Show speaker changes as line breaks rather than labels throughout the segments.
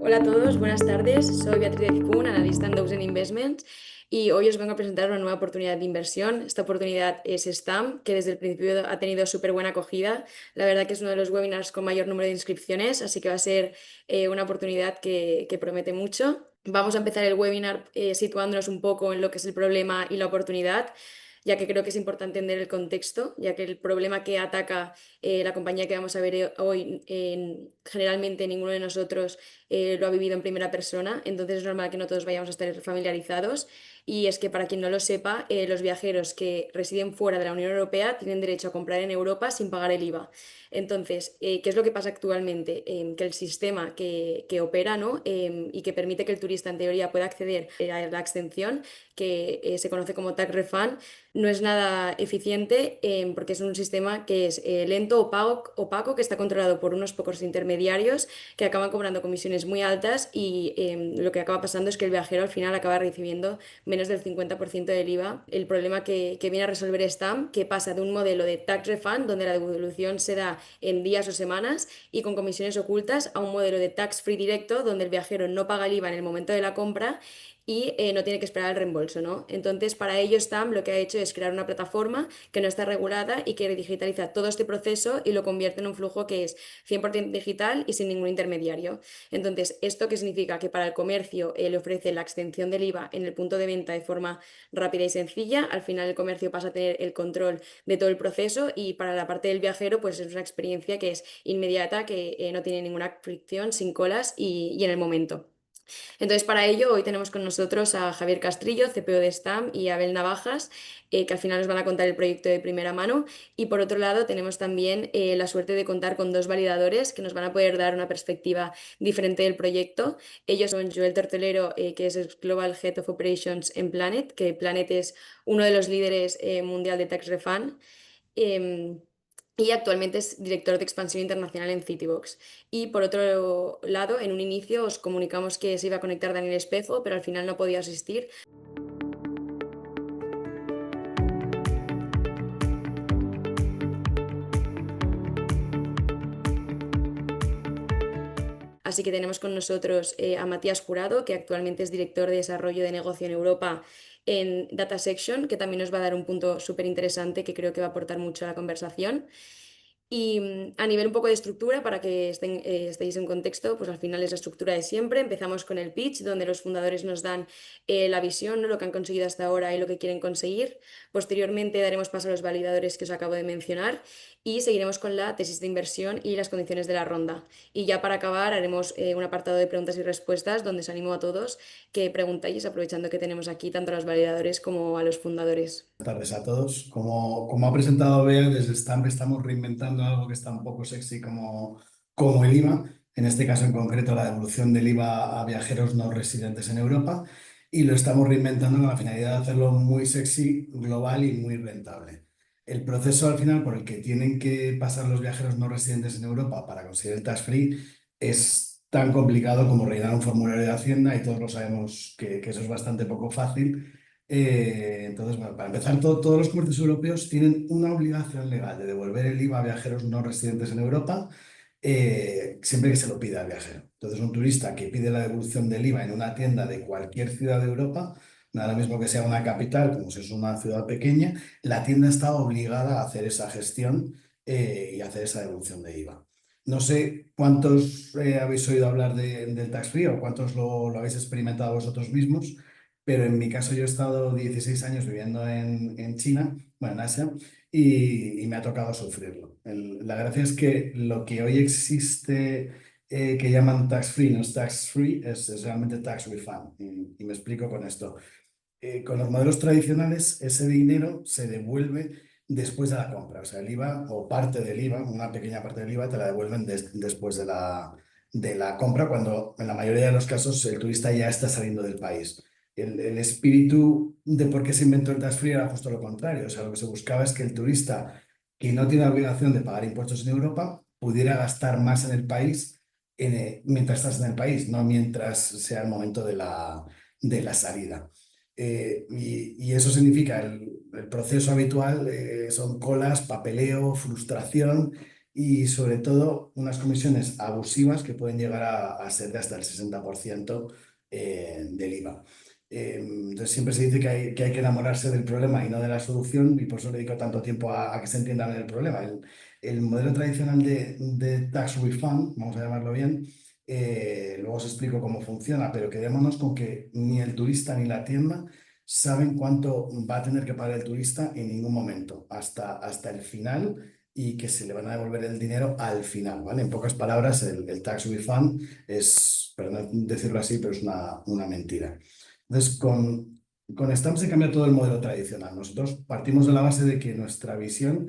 Hola a todos, buenas tardes. Soy Beatriz Kuhn, analista en Dows Investments, y hoy os vengo a presentar una nueva oportunidad de inversión. Esta oportunidad es STAM, que desde el principio ha tenido súper buena acogida. La verdad que es uno de los webinars con mayor número de inscripciones, así que va a ser una oportunidad que promete mucho. Vamos a empezar el webinar situándonos un poco en lo que es el problema y la oportunidad, ya que creo que es importante entender el contexto, ya que el problema que ataca la compañía que vamos a ver hoy, generalmente ninguno de nosotros lo ha vivido en primera persona, entonces es normal que no todos vayamos a estar familiarizados. Y es que para quien no lo sepa, los viajeros que residen fuera de la Unión Europea tienen derecho a comprar en Europa sin pagar el IVA. Entonces, ¿qué es lo que pasa actualmente? Que el sistema que opera, ¿no? Y que permite que el turista en teoría pueda acceder a la exención, que se conoce como tax refund, no es nada eficiente, porque es un sistema que es lento, opaco, que está controlado por unos pocos intermediarios que acaban cobrando comisiones muy altas, y lo que acaba pasando es que el viajero al final acaba recibiendo menos del 50% del IVA. El problema que viene a resolver Stamp, que pasa de un modelo de tax refund, donde la devolución se da en días o semanas y con comisiones ocultas, a un modelo de tax free directo, donde el viajero no paga el IVA en el momento de la compra y no tiene que esperar el reembolso, ¿no? Entonces, para ello, Stamp lo que ha hecho es crear una plataforma que no está regulada y que digitaliza todo este proceso y lo convierte en un flujo que es 100% digital y sin ningún intermediario. Entonces, ¿esto qué significa? Que para el comercio le ofrece la extensión del IVA en el punto de venta de forma rápida y sencilla. Al final, el comercio pasa a tener el control de todo el proceso, y para la parte del viajero, pues es una experiencia que es inmediata, que no tiene ninguna fricción, sin colas y en el momento. Entonces, para ello, hoy tenemos con nosotros a Javier Castrillo, CPO de STAM, y a Abel Navajas, que al final nos van a contar el proyecto de primera mano. Y por otro lado, tenemos también la suerte de contar con dos validadores que nos van a poder dar una perspectiva diferente del proyecto. Ellos son Joel Tortolero, que es el Global Head of Operations en Planet, que Planet es uno de los líderes mundial de Tax Refund. em, y actualmente es director de expansión internacional en Citibox. Y por otro lado, en un inicio os comunicamos que se iba a conectar Daniel Espejo, pero al final no podía asistir. Así que tenemos con nosotros a Matías Jurado, que actualmente es director de desarrollo de negocio en Europa en Data Section, que también nos va a dar un punto súper interesante que creo que va a aportar mucho a la conversación. Y a nivel un poco de estructura, para que estéis en contexto, pues al final es la estructura de siempre. Empezamos con el pitch, donde los fundadores nos dan la visión, ¿no? Lo que han conseguido hasta ahora y lo que quieren conseguir. Posteriormente daremos paso a los validadores que os acabo de mencionar, y seguiremos con la tesis de inversión y las condiciones de la ronda. Y ya para acabar haremos un apartado de preguntas y respuestas, donde os animo a todos que preguntáis, aprovechando que tenemos aquí tanto a los validadores como a los fundadores.
Buenas tardes a todos. Como ha presentado Bea, desde Stamp estamos reinventando algo que está un poco sexy como el IVA, en este caso en concreto la devolución del IVA a viajeros no residentes en Europa, y lo estamos reinventando con la finalidad de hacerlo muy sexy, global y muy rentable. El proceso al final por el que tienen que pasar los viajeros no residentes en Europa para conseguir el tax free es tan complicado como rellenar un formulario de Hacienda, y todos lo sabemos que eso es bastante poco fácil. Entonces, bueno, para empezar, todos los comercios europeos tienen una obligación legal de devolver el IVA a viajeros no residentes en Europa, siempre que se lo pida al viajero. Entonces, un turista que pide la devolución del IVA en una tienda de cualquier ciudad de Europa, nada mismo que sea una capital, como si es una ciudad pequeña, la tienda está obligada a hacer esa gestión y hacer esa devolución de IVA. No sé cuántos habéis oído hablar del tax free o cuántos lo habéis experimentado vosotros mismos. Pero en mi caso yo he estado 16 años viviendo en China, bueno, en Asia, y me ha tocado sufrirlo. La gracia es que lo que hoy existe, que llaman tax free, no es tax free, es realmente tax refund. Y me explico con esto. Con los modelos tradicionales, ese dinero se devuelve después de la compra. O sea, el IVA o parte del IVA, una pequeña parte del IVA, te la devuelven después de la compra, cuando en la mayoría de los casos el turista ya está saliendo del país. El espíritu de por qué se inventó el tax free era justo lo contrario. O sea, lo que se buscaba es que el turista que no tiene la obligación de pagar impuestos en Europa pudiera gastar más en el país mientras estás en el país, no mientras sea el momento de la salida. Y eso significa el proceso habitual, son colas, papeleo, frustración, y sobre todo unas comisiones abusivas que pueden llegar a ser de hasta el 60% del IVA. Entonces siempre se dice que hay que enamorarse del problema y no de la solución, y por eso le dedico tanto tiempo a que se entienda bien el problema. El modelo tradicional de tax refund, vamos a llamarlo bien, luego os explico cómo funciona, pero quedémonos con que ni el turista ni la tienda saben cuánto va a tener que pagar el turista en ningún momento, hasta el final, y que se le van a devolver el dinero al final, ¿vale? En pocas palabras, el tax refund es, perdón decirlo así, pero es una mentira. Entonces, con Stamp se cambia todo el modelo tradicional. Nosotros partimos de la base de que nuestra visión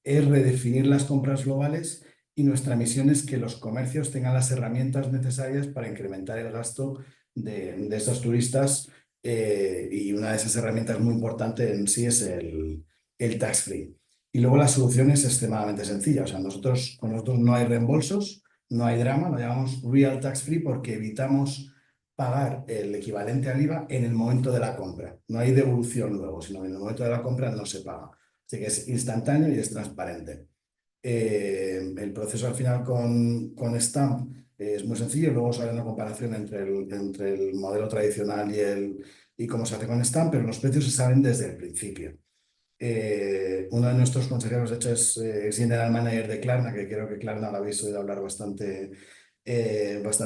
es redefinir las compras globales, y nuestra misión es que los comercios tengan las herramientas necesarias para incrementar el gasto de esos turistas, y una de esas herramientas muy importante en sí es el tax free. Y luego la solución es extremadamente sencilla. O sea, con nosotros no hay reembolsos, no hay drama, lo llamamos real tax free porque evitamos pagar el equivalente al IVA en el momento de la compra. No hay devolución luego, sino que en el momento de la compra no se paga. Así que es instantáneo y es transparente. El proceso al final con Stamp es muy sencillo. Luego sale una comparación entre el modelo tradicional y cómo se hace con Stamp, pero los precios se saben desde el principio. Uno de nuestros consejeros, de hecho, es General Manager de Klarna, que creo que Klarna lo habéis oído hablar bastante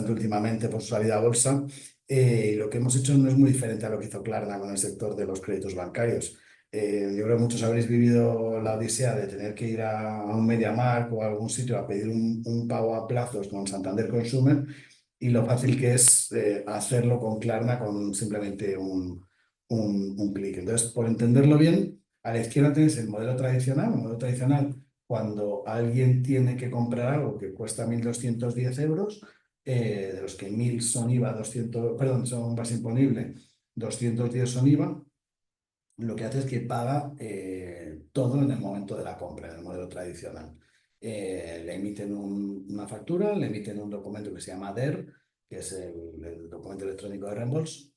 últimamente por su salida a bolsa. Lo que hemos hecho no es muy diferente a lo que hizo Klarna con el sector de los créditos bancarios. Yo creo que muchos habréis vivido la odisea de tener que ir a un MediaMarkt o a algún sitio a pedir un pago a plazos con Santander Consumer, y lo fácil que es hacerlo con Klarna con simplemente un clic. Entonces, por entenderlo bien, a la izquierda tenéis el modelo tradicional. El modelo tradicional, cuando alguien tiene que comprar algo que cuesta 1.210 euros, de los que 1.000 son IVA, 200, perdón, son base imponible, 210 son IVA, lo que hace es que paga todo en el momento de la compra, en el modelo tradicional. Le emiten una factura, le emiten un documento que se llama DER, que es el documento electrónico de reembolso,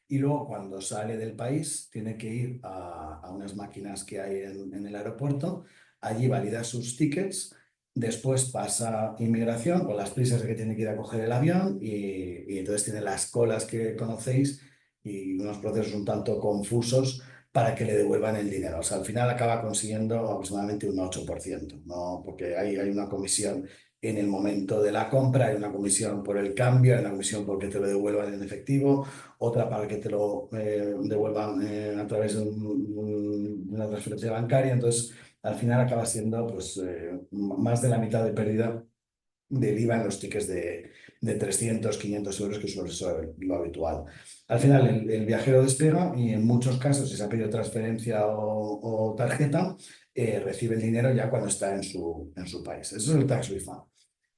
y luego cuando sale del país tiene que ir a unas máquinas que hay en el aeropuerto, allí valida sus tickets, después pasa inmigración con las prisas de que tiene que ir a coger el avión, y entonces tiene las colas que conocéis y unos procesos un tanto confusos para que le devuelvan el dinero. O sea, al final acaba consiguiendo aproximadamente un 8%, ¿no? Porque hay una comisión en el momento de la compra, hay una comisión por el cambio, hay una comisión por que te lo devuelvan en efectivo, otra para que te lo devuelvan a través de una transferencia bancaria. Entonces, al final acaba siendo pues, más de la mitad de pérdida del IVA en los tickets de 300, 500 euros, que suele ser lo habitual. Al final, el viajero despega y en muchos casos, si se ha pedido transferencia o tarjeta, recibe el dinero ya cuando está en su país. Eso es el tax refund.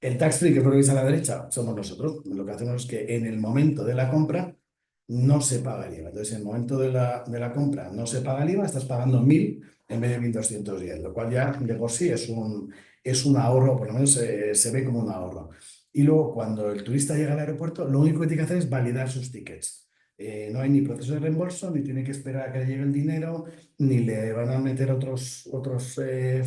El tax free, que por lo veis a la derecha, somos nosotros. Lo que hacemos es que en el momento de la compra no se paga el IVA. Entonces, en el momento de la compra no se paga el IVA, estás pagando 1.000 en vez de 1.210, lo cual ya de por sí es un ahorro, por lo menos se ve como un ahorro. Y luego, cuando el turista llega al aeropuerto, lo único que tiene que hacer es validar sus tickets. No hay ni proceso de reembolso, ni tiene que esperar a que le llegue el dinero, ni le van a meter otros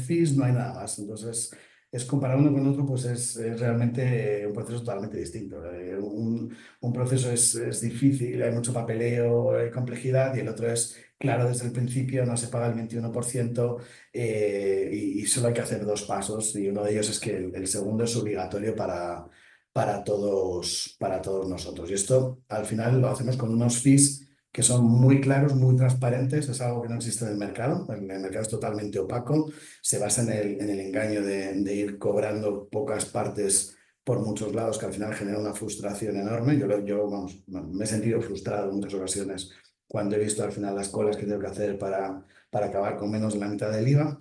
fees, no hay nada más. Entonces, es comparar uno con otro, pues es realmente un proceso totalmente distinto. Un proceso es difícil, hay mucho papeleo, hay complejidad, y el otro es claro desde el principio, no se paga el 21%, y solo hay que hacer dos pasos, y uno de ellos es que el segundo es obligatorio para todos nosotros. Y esto al final lo hacemos con unos fees que son muy claros, muy transparentes. Es algo que no existe en el mercado. El mercado es totalmente opaco, se basa en el engaño de ir cobrando pocas partes por muchos lados, que al final genera una frustración enorme. Vamos, me he sentido frustrado en muchas ocasiones cuando he visto al final las colas que tengo que hacer para acabar con menos de la mitad del IVA.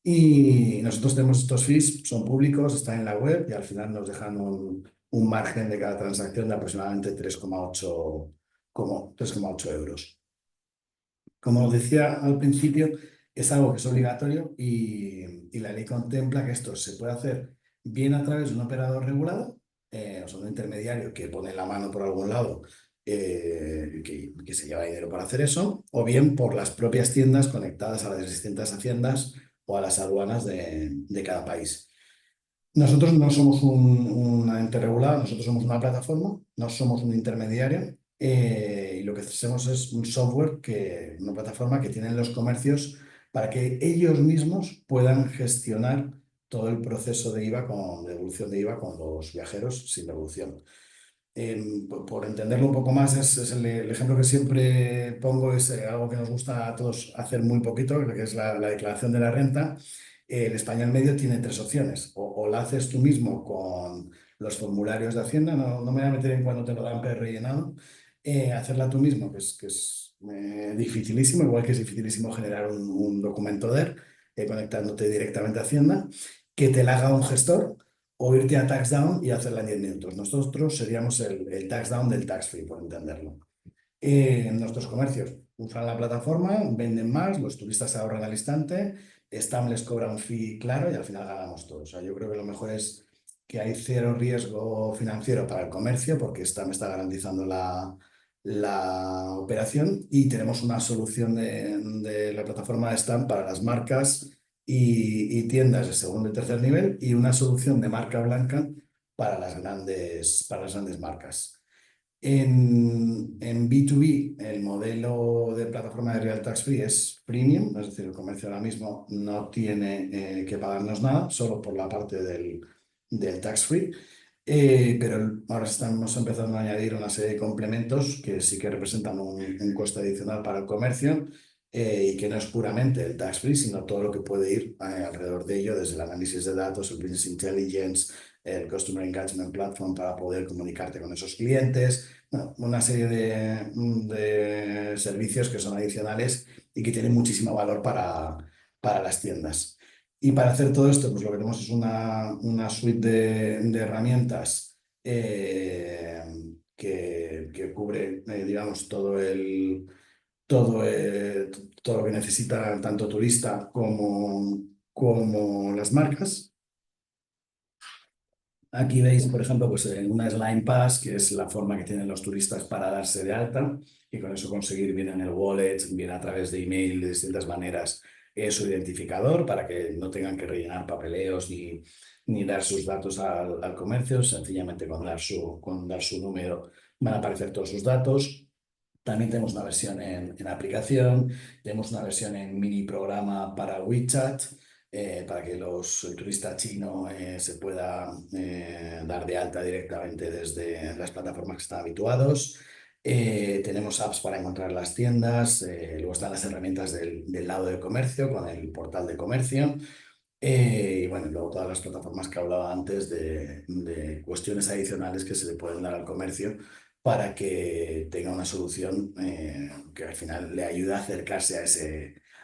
Y nosotros tenemos estos fees, son públicos, están en la web, y al final nos dejan un margen de cada transacción de aproximadamente 3,8 euros. Como os decía al principio, es algo que es obligatorio, y la ley contempla que esto se puede hacer bien a través de un operador regulado, o sea, un intermediario que pone la mano por algún lado, que se lleva dinero para hacer eso, o bien por las propias tiendas conectadas a las distintas haciendas o a las aduanas de cada país. Nosotros no somos una ente regulada, nosotros somos una plataforma, no somos un intermediario, y lo que hacemos es un software, una plataforma que tienen los comercios para que ellos mismos puedan gestionar todo el proceso de IVA, de devolución de IVA con los viajeros sin devolución. Por entenderlo un poco más, es el ejemplo que siempre pongo, es algo que nos gusta a todos hacer muy poquito, que es la declaración de la renta. El español medio tiene tres opciones: o la haces tú mismo con los formularios de Hacienda, no me voy a meter en cuando te lo dan rellenado, hacerla tú mismo, que es dificilísimo, igual que es dificilísimo generar un documento DER, conectándote directamente a Hacienda, que te la haga un gestor, o irte a TaxDown y hacerla en 10 minutos. Nosotros seríamos el TaxDown del tax free, por entenderlo. Nuestros comercios usan la plataforma, venden más, los turistas se ahorran al instante, Stam les cobra un fee claro y al final ganamos todos. O sea, yo creo que lo mejor es que hay cero riesgo financiero para el comercio, porque Stam está garantizando la operación, y tenemos una solución de la plataforma de Stam para las marcas y tiendas de segundo y tercer nivel, y una solución de marca blanca para las grandes marcas. En B2B, el modelo de plataforma de Real Tax Free es premium, es decir, el comercio ahora mismo no tiene que pagarnos nada, solo por la parte del tax free. Pero ahora estamos empezando a añadir una serie de complementos que sí que representan un coste adicional para el comercio, y que no es puramente el tax free, sino todo lo que puede ir alrededor de ello, desde el análisis de datos, el business intelligence, el Customer Engagement Platform para poder comunicarte con esos clientes. Bueno, una serie de servicios que son adicionales y que tienen muchísimo valor para las tiendas. Y para hacer todo esto, pues lo que tenemos es una suite de herramientas, que cubre, digamos, todo lo que necesita tanto turista como las marcas. Aquí veis, por ejemplo, pues una Slime Pass, que es la forma que tienen los turistas para darse de alta y con eso conseguir bien en el wallet, bien a través de email, de distintas maneras, su identificador, para que no tengan que rellenar papeleos ni dar sus datos al comercio. Sencillamente con dar su número van a aparecer todos sus datos. También tenemos una versión en aplicación, tenemos una versión en mini programa para WeChat, para que el turista chino se pueda dar de alta directamente desde las plataformas que están habituados. Tenemos apps para encontrar las tiendas, luego están las herramientas del lado de comercio con el portal de comercio. Y bueno, y luego todas las plataformas que hablaba antes de cuestiones adicionales que se le pueden dar al comercio para que tenga una solución, que al final le ayude a acercarse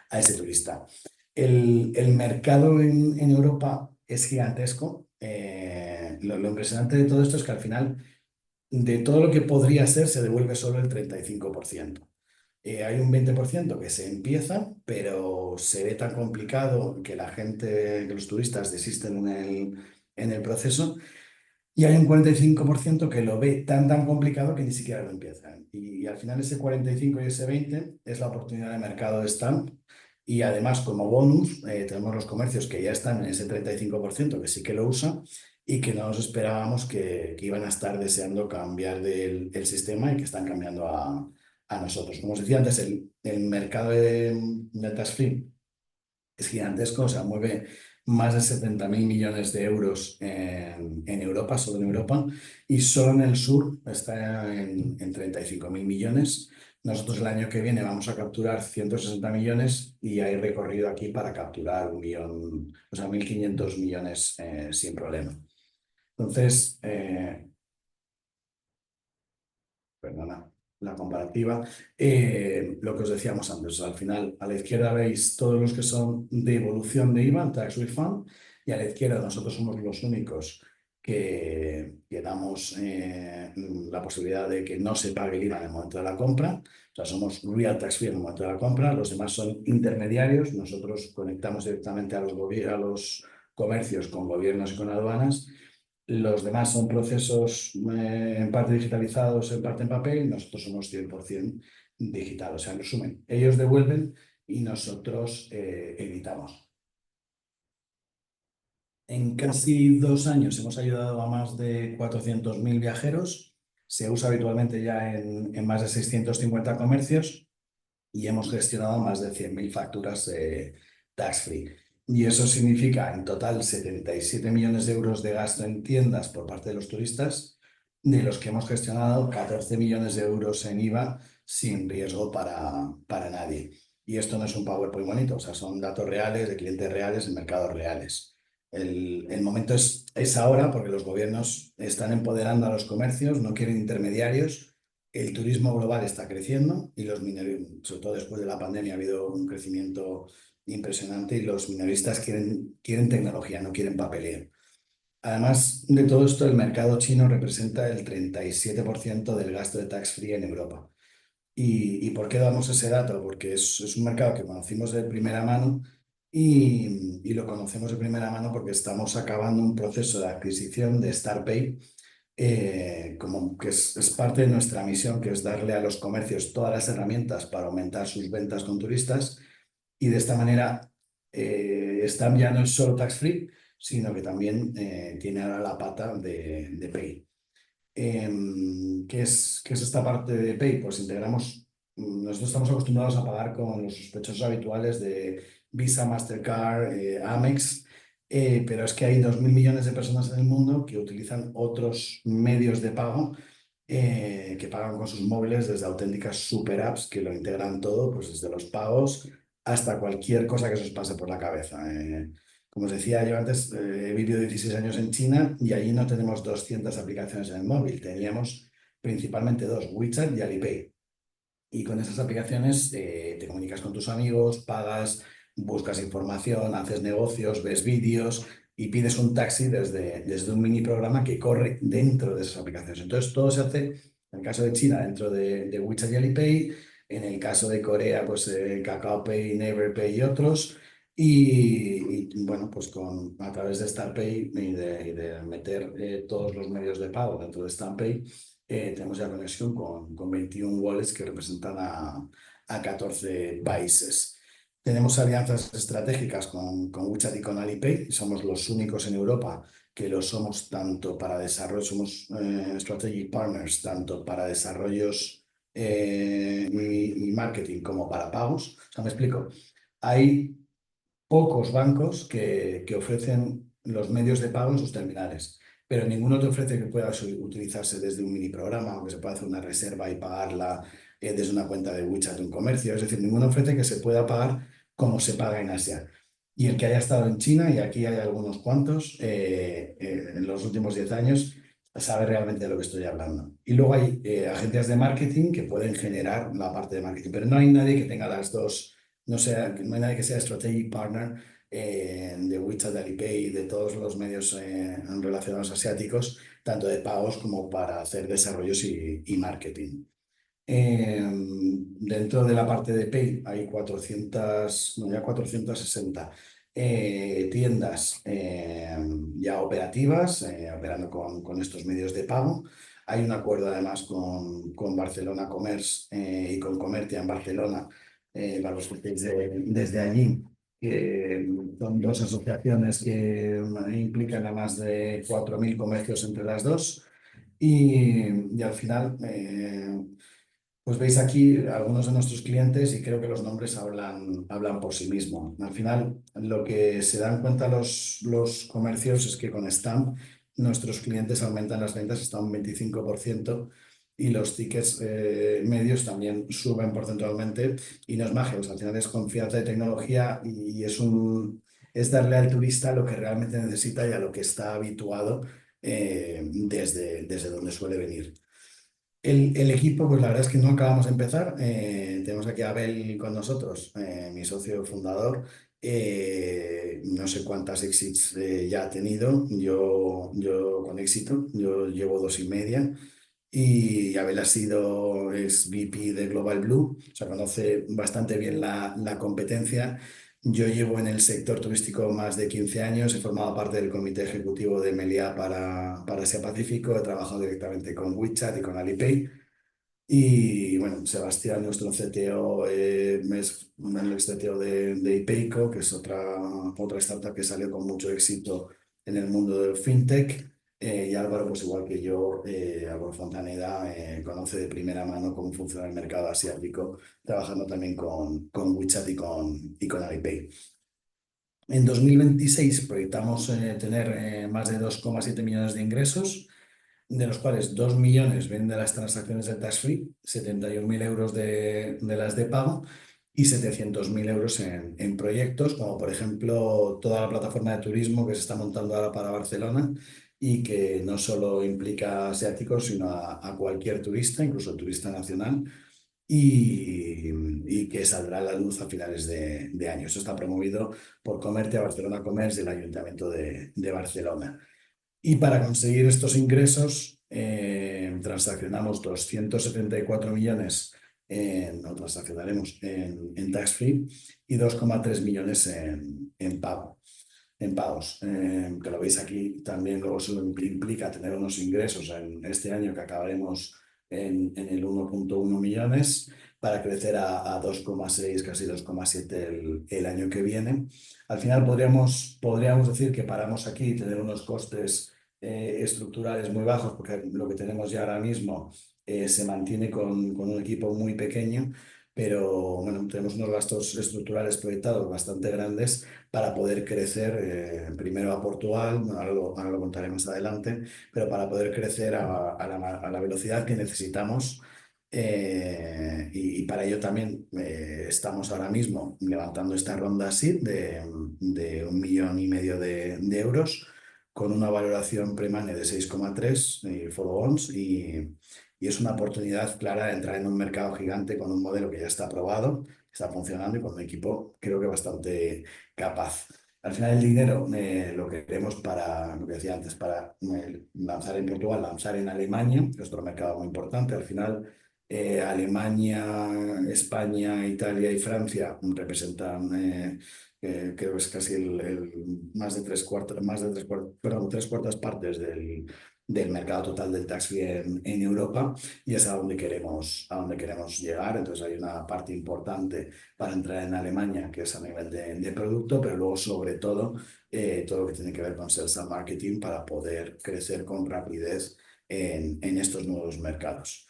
a ese turista. El mercado en Europa es gigantesco. Lo impresionante de todo esto es que al final, de todo lo que podría ser, se devuelve solo el 35%. Hay un 20% que se empieza, pero se ve tan complicado que los turistas desisten en el proceso, y hay un 45% que lo ve tan complicado que ni siquiera lo empiezan. Y al final ese 45 y ese 20 es la oportunidad de mercado de Stamp. Y además, como bonus, tenemos los comercios que ya están en ese 35%, que sí que lo usan y que no nos esperábamos que iban a estar deseando cambiar el sistema, y que están cambiando a nosotros. Como os decía antes, el mercado de tax free es gigantesco, o sea, mueve más de 70.000 millones de euros en Europa, solo en Europa, y solo en el sur está en 35.000 millones. Nosotros el año que viene vamos a capturar 160 millones, y hay recorrido aquí para capturar 1.000.000, o sea, 1.500 millones, sin problema. Entonces, perdona la comparativa, lo que os decíamos antes: al final, a la izquierda veis todos los que son de devolución de IVA, tax refund, y a la izquierda nosotros somos los únicos que damos la posibilidad de que no se pague el IVA en el momento de la compra. O sea, somos real tax free en el momento de la compra. Los demás son intermediarios. Nosotros conectamos directamente a los comercios con gobiernos y con aduanas. Los demás son procesos, en parte digitalizados, en parte en papel. Nosotros somos 100% digital. O sea, en resumen, ellos devuelven y nosotros editamos. En casi 2 años hemos ayudado a más de 400.000 viajeros. Se usa habitualmente ya en más de 650 comercios y hemos gestionado más de 100.000 facturas tax-free. Y eso significa en total 77 millones de euros de gasto en tiendas por parte de los turistas, de los que hemos gestionado 14 millones de euros en IVA sin riesgo para nadie. Y esto no es un PowerPoint bonito, o sea, son datos reales, de clientes reales, en mercados reales. El momento es ahora porque los gobiernos están empoderando a los comercios, no quieren intermediarios. El turismo global está creciendo y los minoristas, sobre todo después de la pandemia, ha habido un crecimiento impresionante y los minoristas quieren tecnología, no quieren papeleo. Además de todo esto, el mercado chino representa el 37% del gasto de tax free en Europa. ¿Y por qué damos ese dato? Porque es un mercado que conocimos de primera mano y lo conocemos de primera mano porque estamos acabando un proceso de adquisición de StarPay, como que es parte de nuestra misión, que es darle a los comercios todas las herramientas para aumentar sus ventas con turistas y de esta manera Stamp ya no es solo tax free, sino que también tiene ahora la pata de Pay. ¿Qué es esta parte de Pay? Pues integramos, nosotros estamos acostumbrados a pagar con los sospechosos habituales de Visa, Mastercard, Amex, pero es que hay 2.000 millones de personas en el mundo que utilizan otros medios de pago, que pagan con sus móviles desde auténticas super apps que lo integran todo, pues desde los pagos hasta cualquier cosa que se os pase por la cabeza. Como os decía yo antes, he vivido 16 años en China y allí no tenemos 200 aplicaciones en el móvil. Teníamos principalmente dos, WeChat y Alipay. Y con esas aplicaciones te comunicas con tus amigos, pagas, buscas información, haces negocios, ves vídeos y pides un taxi desde un mini programa que corre dentro de esas aplicaciones. Entonces todo se hace, en el caso de China, dentro de WeChat y Alipay. En el caso de Corea, pues KakaoPay, NeighborPay y otros. Bueno, pues a través de StarPay y de meter todos los medios de pago dentro de StarPay, tenemos ya conexión con 21 wallets que representan a 14 países. Tenemos alianzas estratégicas con WeChat y con Alipay. Somos los únicos en Europa que lo somos tanto para desarrollo, somos strategic partners tanto para desarrollos y marketing como para pagos. O sea, me explico. Hay pocos bancos que ofrecen los medios de pago en sus terminales, pero ninguno te ofrece que pueda utilizarse desde un mini programa o que se pueda hacer una reserva y pagarla desde una cuenta de WeChat de un comercio. Es decir, ninguno ofrece que se pueda pagar como se paga en Asia. Y el que haya estado en China, y aquí hay algunos cuantos, en los últimos 10 años, sabe realmente de lo que estoy hablando. Y luego hay agencias de marketing que pueden generar la parte de marketing, pero no hay nadie que tenga las dos. No hay nadie que sea strategic partner de WeChat, de Alipay, de todos los medios relacionados asiáticos, tanto de pagos como para hacer desarrollos y marketing. Dentro de la parte de Pay hay 400, no, ya 460 tiendas ya operativas, operando con estos medios de pago. Hay un acuerdo además con Barcelona Commerce y con Comertia en Barcelona, para los que estéis desde allí, que son dos asociaciones que implican a más de 4.000 comercios entre las dos. Y al final, pues veis aquí algunos de nuestros clientes y creo que los nombres hablan por sí mismos. Al final, lo que se dan cuenta los comercios es que con Stamp nuestros clientes aumentan las ventas hasta un 25% y los tickets medios también suben porcentualmente y no es magia, al final es confianza de tecnología y es darle al turista lo que realmente necesita y a lo que está habituado desde donde suele venir. El equipo, pues la verdad es que no acabamos de empezar. Tenemos aquí a Abel con nosotros, mi socio fundador. No sé cuántas exits ya ha tenido. Yo con éxito, yo llevo 2 y media. Y Abel ha sido ex VP de Global Blue, o sea, conoce bastante bien la competencia. Yo llevo en el sector turístico más de 15 años, he formado parte del comité ejecutivo de Meliá para Asia Pacífico, he trabajado directamente con WeChat y con Alipay. Y bueno, Sebastián, nuestro CTO, es el ex CTO de Ipeico, que es otra startup que salió con mucho éxito en el mundo del fintech. Y Álvaro, pues igual que yo, Álvaro Fontaneda, conoce de primera mano cómo funciona el mercado asiático, trabajando también con WeChat y con Alipay. En 2026 proyectamos tener más de 2,7 millones de ingresos, de los cuales 2 millones vienen de las transacciones de tax free, 71.000 euros de las de pago y 700.000 euros en proyectos, como por ejemplo toda la plataforma de turismo que se está montando ahora para Barcelona y que no solo implica asiáticos, sino a cualquier turista, incluso turista nacional, y que saldrá a la luz a finales de año. Eso está promovido por Comerte a Barcelona Commerce del Ayuntamiento de Barcelona. Y para conseguir estos ingresos, transaccionamos 274 millones o transaccionaremos en tax free y 2,3 millones en pago, en pagos. Que lo veis aquí, también luego eso implica tener unos ingresos en este año que acabaremos en el 1,1 millones para crecer a 2,6, casi 2,7 el año que viene. Al final podríamos decir que paramos aquí y tener unos costes estructurales muy bajos, porque lo que tenemos ya ahora mismo se mantiene con un equipo muy pequeño, pero bueno, tenemos unos gastos estructurales proyectados bastante grandes para poder crecer, primero a Portugal, bueno, ahora lo contaré más adelante, pero para poder crecer a la velocidad que necesitamos. Y para ello también estamos ahora mismo levantando esta ronda SID de 1,5 millones de euros con una valoración pre-money de 6,3 follow-ons y es una oportunidad clara de entrar en un mercado gigante con un modelo que ya está aprobado, está funcionando y con un equipo creo que bastante capaz. Al final el dinero lo que queremos para, lo que decía antes, para lanzar en Portugal, lanzar en Alemania, que es otro mercado muy importante. Al final Alemania, España, Italia y Francia representan, creo que es casi más de perdón, tres cuartas partes del mercado total del tax free en Europa y es a donde queremos llegar. Entonces hay una parte importante para entrar en Alemania, que es a nivel de producto, pero luego sobre todo lo que tiene que ver con sales and marketing para poder crecer con rapidez en estos nuevos mercados.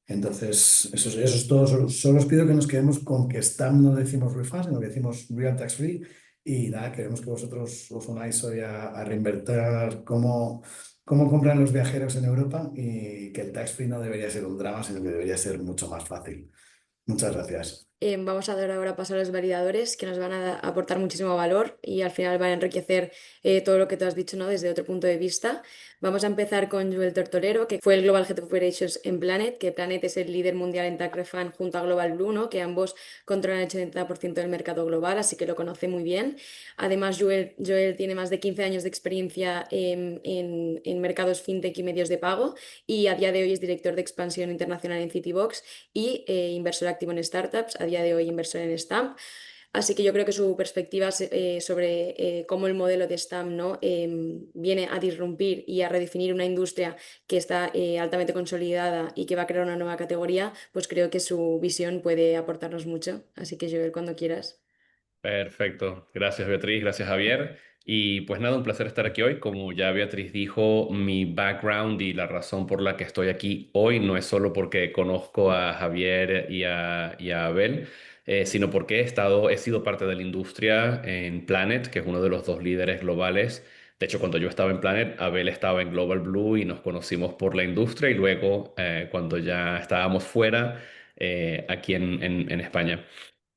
Entonces, eso es todo. Solo os pido que nos quedemos con que STAM no decimos refund, sino que decimos Real Tax Free. Y nada, queremos que vosotros os unáis hoy a reinvertir cómo compran los viajeros en Europa y que el tax free no debería ser un drama, sino que debería ser mucho más fácil. Muchas gracias.
Vamos a dar ahora paso a los validadores que nos van a aportar muchísimo valor y al final van a enriquecer todo lo que tú has dicho, ¿no? Desde otro punto de vista. Vamos a empezar con Joel Tortolero, que fue el Global Head of Operations en Planet, que Planet es el líder mundial en Tax Refund junto a Global Blue, ¿no? Que ambos controlan el 80% del mercado global, así que lo conoce muy bien. Además, Joel tiene más de 15 años de experiencia en mercados fintech y medios de pago y a día de hoy es director de expansión internacional en Citibox y inversor activo en startups, a día de hoy inversor en Stamp. Así que yo creo que su perspectiva sobre cómo el modelo de Stamp, ¿no? Viene a disrumpir y a redefinir una industria que está altamente consolidada y que va a crear una nueva categoría, pues creo que su visión puede aportarnos mucho. Así que Joel, cuando quieras.
Perfecto. Gracias, Beatriz. Gracias, Javier. Y pues nada, un placer estar aquí hoy. Como ya Beatriz dijo, mi background y la razón por la que estoy aquí hoy no es solo porque conozco a Javier y a Abel, sino porque he sido parte de la industria en Planet, que es uno de los dos líderes globales. De hecho, cuando yo estaba en Planet, Abel estaba en Global Blue y nos conocimos por la industria y luego, cuando ya estábamos fuera, aquí en España.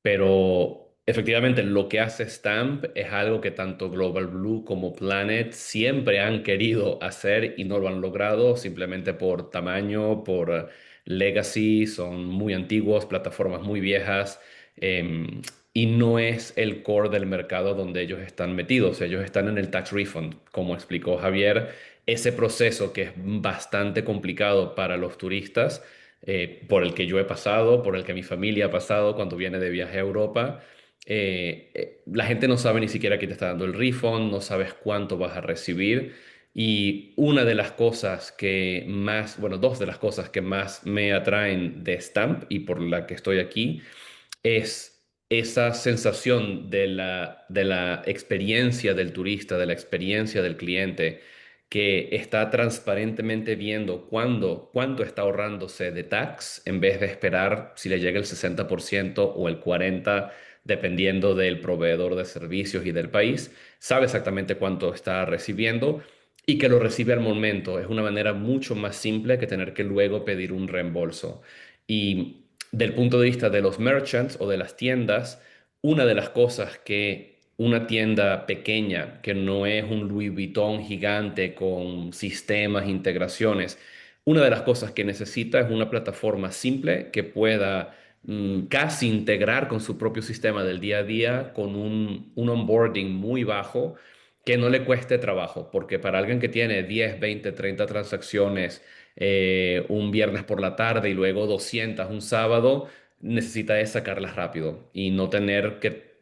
Pero efectivamente lo que hace Stamp es algo que tanto Global Blue como Planet siempre han querido hacer y no lo han logrado simplemente por tamaño, por legacy, son muy antiguos, plataformas muy viejas, y no es el core del mercado donde ellos están metidos. Ellos están en el tax refund, como explicó Javier, ese proceso que es bastante complicado para los turistas, por el que yo he pasado, por el que mi familia ha pasado cuando viene de viaje a Europa. La gente no sabe ni siquiera quién te está dando el refund, no sabes cuánto vas a recibir. Y una de las cosas que más, bueno, dos de las cosas que más me atraen de Stamp y por la que estoy aquí es esa sensación de la experiencia del turista, de la experiencia del cliente, que está transparentemente viendo cuánto está ahorrándose de tax en vez de esperar si le llega el 60% o el 40%, dependiendo del proveedor de servicios y del país, sabe exactamente cuánto está recibiendo y que lo recibe al momento. Es una manera mucho más simple que tener que luego pedir un reembolso. Y del punto de vista de los merchants o de las tiendas, una de las cosas que una tienda pequeña, que no es un Louis Vuitton gigante con sistemas, integraciones, una de las cosas que necesita es una plataforma simple que pueda casi integrar con su propio sistema del día a día, con un onboarding muy bajo, que no le cueste trabajo, porque para alguien que tiene 10, 20, 30 transacciones un viernes por la tarde y luego 200 un sábado, necesita es sacarlas rápido y no tener que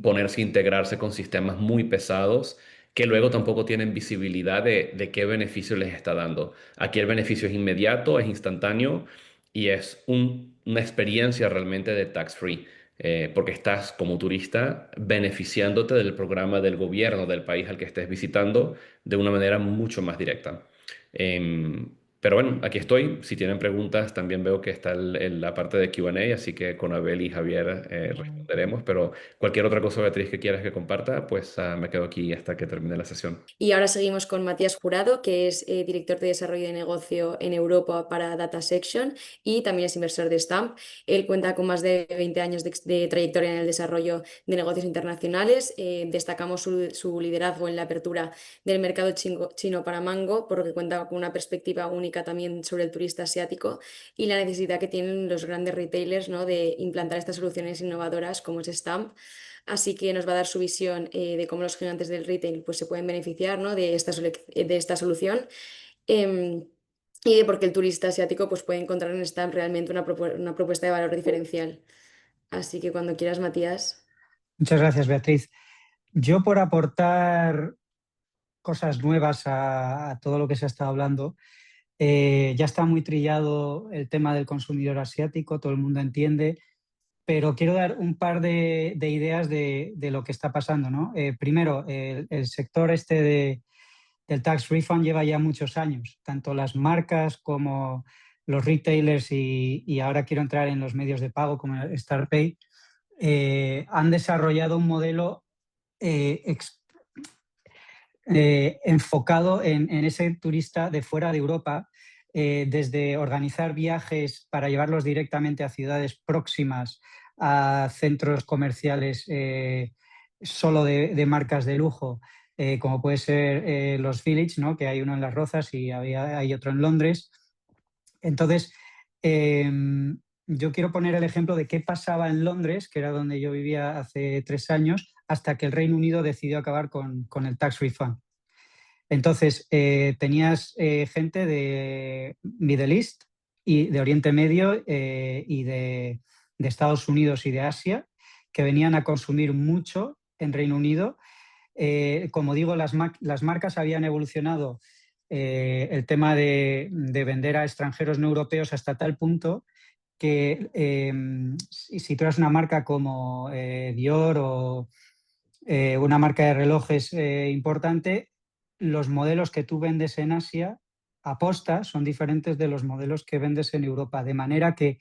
ponerse a integrarse con sistemas muy pesados que luego tampoco tienen visibilidad de qué beneficio les está dando. Aquí el beneficio es inmediato, es instantáneo y es una experiencia realmente de tax free. Porque estás como turista beneficiándote del programa del gobierno del país al que estés visitando de una manera mucho más directa. Pero bueno, aquí estoy. Si tienen preguntas, también veo que está la parte de Q&A, así que con Abel y Javier responderemos. Pero cualquier otra cosa, Beatriz, que quieras que comparta, pues me quedo aquí hasta que termine la sesión.
Y ahora seguimos con Matías Jurado, que es director de desarrollo de negocio en Europa para Data Section y también es inversor de Stamp. Él cuenta con más de 20 años de trayectoria en el desarrollo de negocios internacionales. Destacamos su liderazgo en la apertura del mercado chino para Mango, porque cuenta con una perspectiva única también sobre el turista asiático y la necesidad que tienen los grandes retailers, ¿no?, de implantar estas soluciones innovadoras como es Stamp. Así que nos va a dar su visión de cómo los gigantes del retail pues, se pueden beneficiar, ¿no?, de esta solución, em, y de por qué el turista asiático pues, puede encontrar en Stamp realmente una propuesta de valor diferencial. Así que cuando quieras, Matías.
Muchas gracias, Beatriz. Yo, por aportar cosas nuevas a todo lo que se ha estado hablando, ya está muy trillado el tema del consumidor asiático, todo el mundo entiende, pero quiero dar un par de ideas de lo que está pasando, ¿no? Primero, el sector del tax refund lleva ya muchos años, tanto las marcas como los retailers y ahora quiero entrar en los medios de pago como StarPay, han desarrollado un modelo eh, enfocado en ese turista de fuera de Europa, desde organizar viajes para llevarlos directamente a ciudades próximas, a centros comerciales solo de marcas de lujo, como puede ser los Village, ¿no?, que hay uno en Las Rozas y hay otro en Londres. Entonces, yo quiero poner el ejemplo de qué pasaba en Londres, que era donde yo vivía hace 3 años, hasta que el Reino Unido decidió acabar con el tax refund. Entonces, tenías gente de Middle East y de Oriente Medio y de Estados Unidos y de Asia que venían a consumir mucho en Reino Unido. Como digo, las marcas habían evolucionado el tema de vender a extranjeros no europeos hasta tal punto que si tú eres una marca como Dior o una marca de relojes importante, los modelos que tú vendes en Asia aposta son diferentes de los modelos que vendes en Europa, de manera que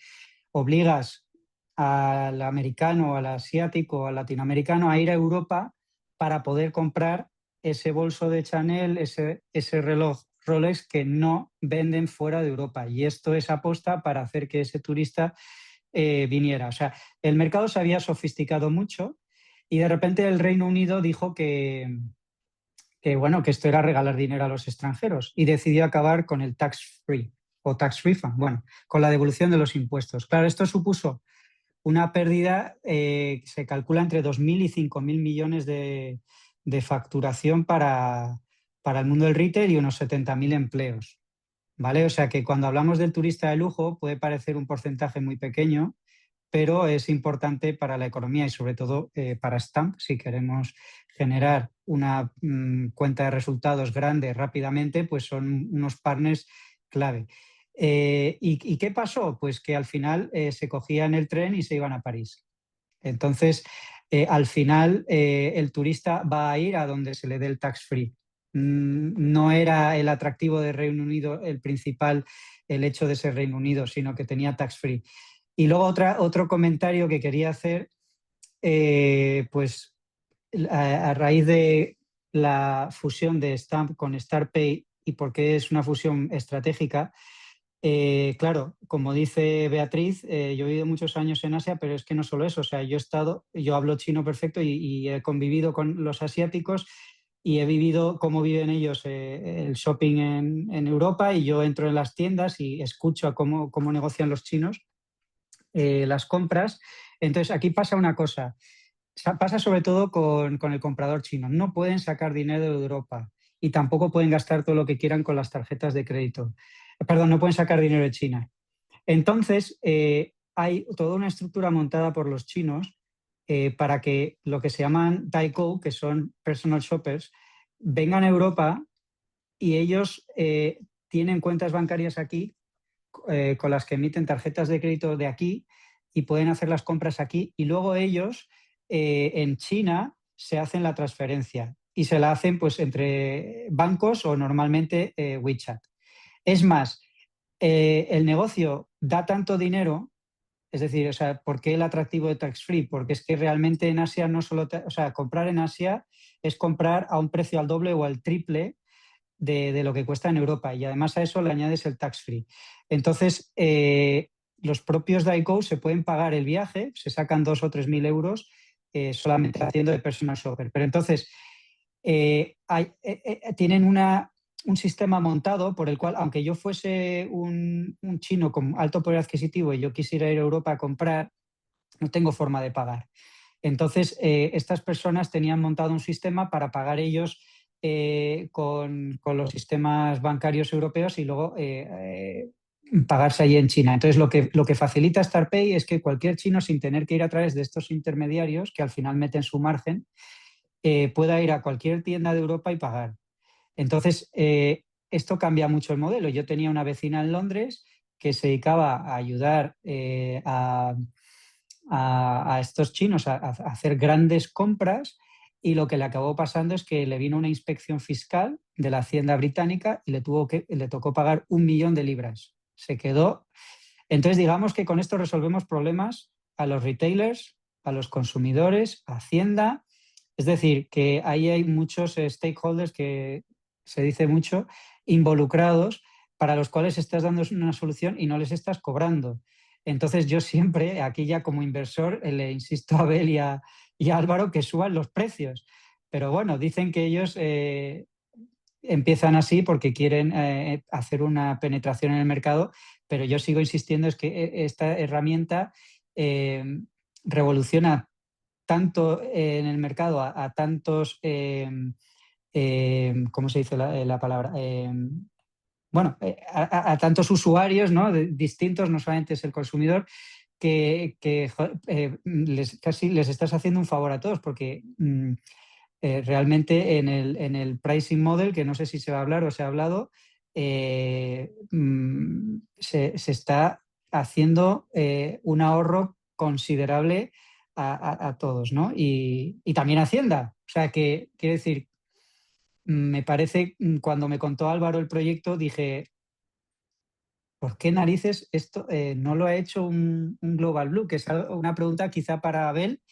obligas al americano, al asiático, al latinoamericano a ir a Europa para poder comprar ese bolso de Chanel, ese reloj Rolex que no venden fuera de Europa. Y esto es aposta para hacer que ese turista viniera. O sea, el mercado se había sofisticado mucho y de repente el Reino Unido dijo bueno, que esto era regalar dinero a los extranjeros y decidió acabar con el tax free o tax refund, bueno, con la devolución de los impuestos. Claro, esto supuso una pérdida que se calcula entre 2.000 y 5.000 millones de facturación para el mundo del retail y unos 70.000 empleos, ¿vale? O sea que cuando hablamos del turista de lujo puede parecer un porcentaje muy pequeño, pero es importante para la economía y sobre todo para Stamp, si queremos generar una cuenta de resultados grande rápidamente, pues son unos partners clave. ¿Y qué pasó? Pues que al final se cogían el tren y se iban a París. Entonces, al final, el turista va a ir a donde se le dé el tax free. No era el atractivo de Reino Unido el principal, el hecho de ser Reino Unido, sino que tenía tax free. Y luego otro comentario que quería hacer, pues a raíz de la fusión de Stamp con StartPay y por qué es una fusión estratégica. Claro, como dice Beatriz, yo he vivido muchos años en Asia, pero es que no solo eso, o sea, yo hablo chino perfecto y he convivido con los asiáticos y he vivido cómo viven ellos el shopping en Europa, y yo entro en las tiendas y escucho a cómo negocian los chinos las compras. Entonces, aquí pasa una cosa, pasa sobre todo con el comprador chino. No pueden sacar dinero de Europa y tampoco pueden gastar todo lo que quieran con las tarjetas de crédito. Perdón, no pueden sacar dinero de China. Entonces, hay toda una estructura montada por los chinos para que lo que se llaman Daigou, que son personal shoppers, vengan a Europa y ellos tienen cuentas bancarias aquí con las que emiten tarjetas de crédito de aquí y pueden hacer las compras aquí, y luego ellos en China se hacen la transferencia y se la hacen pues entre bancos o normalmente WeChat. Es más, el negocio da tanto dinero, es decir, o sea, ¿por qué el atractivo de tax free? Porque es que realmente en Asia no solo, o sea, comprar en Asia es comprar a un precio al doble o al triple de lo que cuesta en Europa, y además a eso le añades el tax free. Entonces, los propios Daigou se pueden pagar el viaje, se sacan 2.000 o 3.000 euros solamente haciendo de personal shopper. Pero entonces, tienen un sistema montado por el cual, aunque yo fuese un chino con alto poder adquisitivo y yo quisiera ir a Europa a comprar, no tengo forma de pagar. Entonces, estas personas tenían montado un sistema para pagar ellos con los sistemas bancarios europeos y luego pagarse allí en China. Entonces, lo que facilita StartPay es que cualquier chino, sin tener que ir a través de estos intermediarios, que al final meten su margen, pueda ir a cualquier tienda de Europa y pagar. Entonces, esto cambia mucho el modelo. Yo tenía una vecina en Londres que se dedicaba a ayudar a estos chinos a hacer grandes compras, y lo que le acabó pasando es que le vino una inspección fiscal de la Hacienda británica y le tocó pagar 1.000.000 de libras. Se quedó. Entonces, digamos que con esto resolvemos problemas a los retailers, a los consumidores, a Hacienda. Es decir, que ahí hay muchos stakeholders, que se dice mucho, involucrados, para los cuales estás dando una solución y no les estás cobrando. Entonces, yo siempre, aquí ya como inversor, le insisto a Abel y a Álvaro que suban los precios. Pero bueno, dicen que ellos empiezan así porque quieren hacer una penetración en el mercado, pero yo sigo insistiendo es que esta herramienta revoluciona tanto en el mercado a tantos, ¿cómo se dice la palabra? Bueno, a tantos usuarios, ¿no? Distintos, no solamente es el consumidor, que casi les estás haciendo un favor a todos, porque realmente en el pricing model, que no sé si se va a hablar o se ha hablado, se está haciendo un ahorro considerable a todos, ¿no? Y también Hacienda. O sea, que quiero decir, me parece, cuando me contó Álvaro el proyecto, dije, ¿por qué narices esto no lo ha hecho un Global Blue? Que es una pregunta quizá para Abel.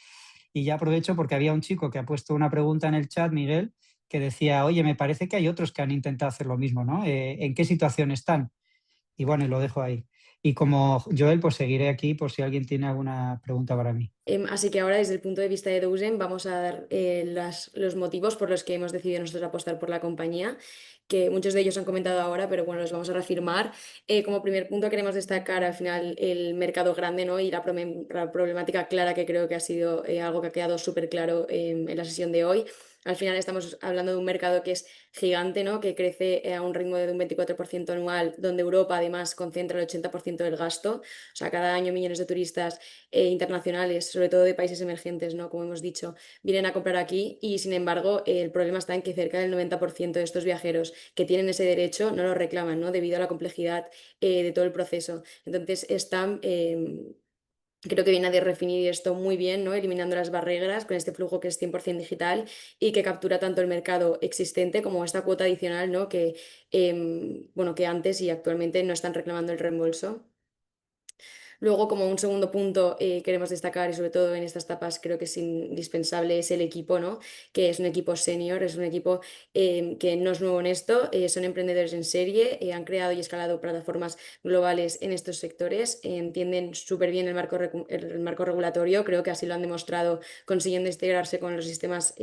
Y ya aprovecho porque había un chico que ha puesto una pregunta en el chat, Miguel, que decía, oye, me parece que hay otros que han intentado hacer lo mismo, ¿no? ¿En qué situación están? Y bueno, y lo dejo ahí. Y como Joel, pues seguiré aquí por si alguien tiene alguna pregunta para mí.
Así que ahora, desde el punto de vista de Douzen, vamos a dar los motivos por los que hemos decidido nosotros apostar por la compañía, que muchos de ellos han comentado ahora, pero bueno, los vamos a reafirmar. Como primer punto queremos destacar al final el mercado grande, ¿no? Y la problemática clara, que creo que ha sido algo que ha quedado súper claro en la sesión de hoy. Al final estamos hablando de un mercado que es gigante, ¿no? Que crece a un ritmo de un 24% anual, donde Europa además concentra el 80% del gasto. O sea, cada año millones de turistas internacionales, sobre todo de países emergentes, ¿no? Como hemos dicho, vienen a comprar aquí, y sin embargo el problema está en que cerca del 90% de estos viajeros que tienen ese derecho no lo reclaman, ¿no? Debido a la complejidad de todo el proceso. Entonces están Creo que viene a definir esto muy bien, ¿no? Eliminando las barreras con este flujo que es 100% digital y que captura tanto el mercado existente como esta cuota adicional, ¿no? Que, bueno, que antes y actualmente no están reclamando el reembolso. Luego, como un segundo punto, queremos destacar, y sobre todo en estas etapas creo que es indispensable, es el equipo, ¿no? Que es un equipo senior, es un equipo que no es nuevo en esto, son emprendedores en serie, han creado y escalado plataformas globales en estos sectores, entienden súper bien el marco regulatorio, creo que así lo han demostrado consiguiendo integrarse con los sistemas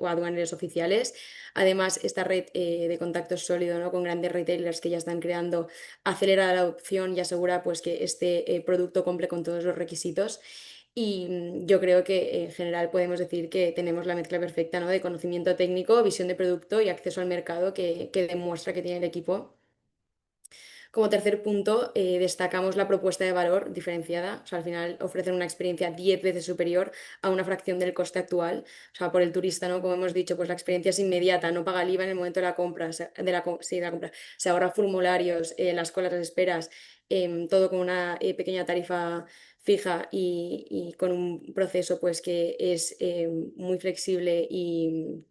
aduaneros oficiales. Además, esta red de contactos sólido, ¿no? Con grandes retailers que ya están creando acelera la adopción y asegura pues, que este producto cumple con todos los requisitos. Y yo creo que en general podemos decir que tenemos la mezcla perfecta, ¿no? De conocimiento técnico, visión de producto y acceso al mercado que demuestra que tiene el equipo. Como tercer punto, destacamos la propuesta de valor diferenciada. O sea, al final ofrecen una experiencia 10 veces superior a una fracción del coste actual. O sea, por el turista, ¿no? Como hemos dicho, pues la experiencia es inmediata, no paga el IVA en el momento de la compra, sí, de la compra. Se ahorra formularios, las colas, las esperas, todo con una pequeña tarifa fija y con un proceso pues que es muy flexible y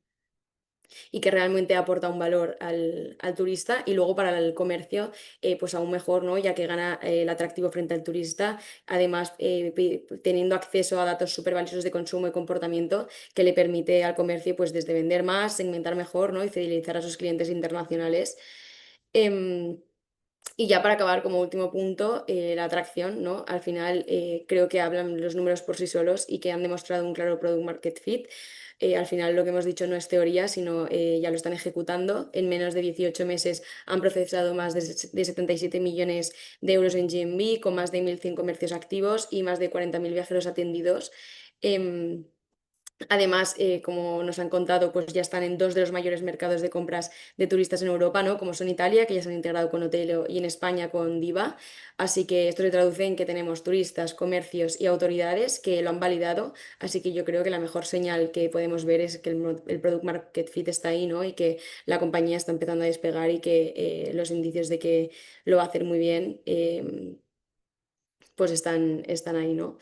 que realmente aporta un valor al turista y luego para el comercio pues aún mejor, ¿no? Ya que gana el atractivo frente al turista, además teniendo acceso a datos súper valiosos de consumo y comportamiento que le permite al comercio pues desde vender más, segmentar mejor, ¿no? Y fidelizar a sus clientes internacionales. Em, y ya para acabar, como último punto, la atracción, ¿no? Al final creo que hablan los números por sí solos y que han demostrado un claro product market fit. Al final lo que hemos dicho no es teoría, sino ya lo están ejecutando. En menos de 18 meses han procesado más de 77 millones de euros en GMV, con más de 1.100 comercios activos y más de 40.000 viajeros atendidos. Em, Además, como nos han contado, pues ya están en dos de los mayores mercados de compras de turistas en Europa, ¿no? Como son Italia, que ya se han integrado con Otelo, y en España con Diva. Así que esto se traduce en que tenemos turistas, comercios y autoridades que lo han validado. Así que yo creo que la mejor señal que podemos ver es que el Product Market Fit está ahí, ¿no? Y que la compañía está empezando a despegar y que los indicios de que lo va a hacer muy bien, pues están ahí, ¿no?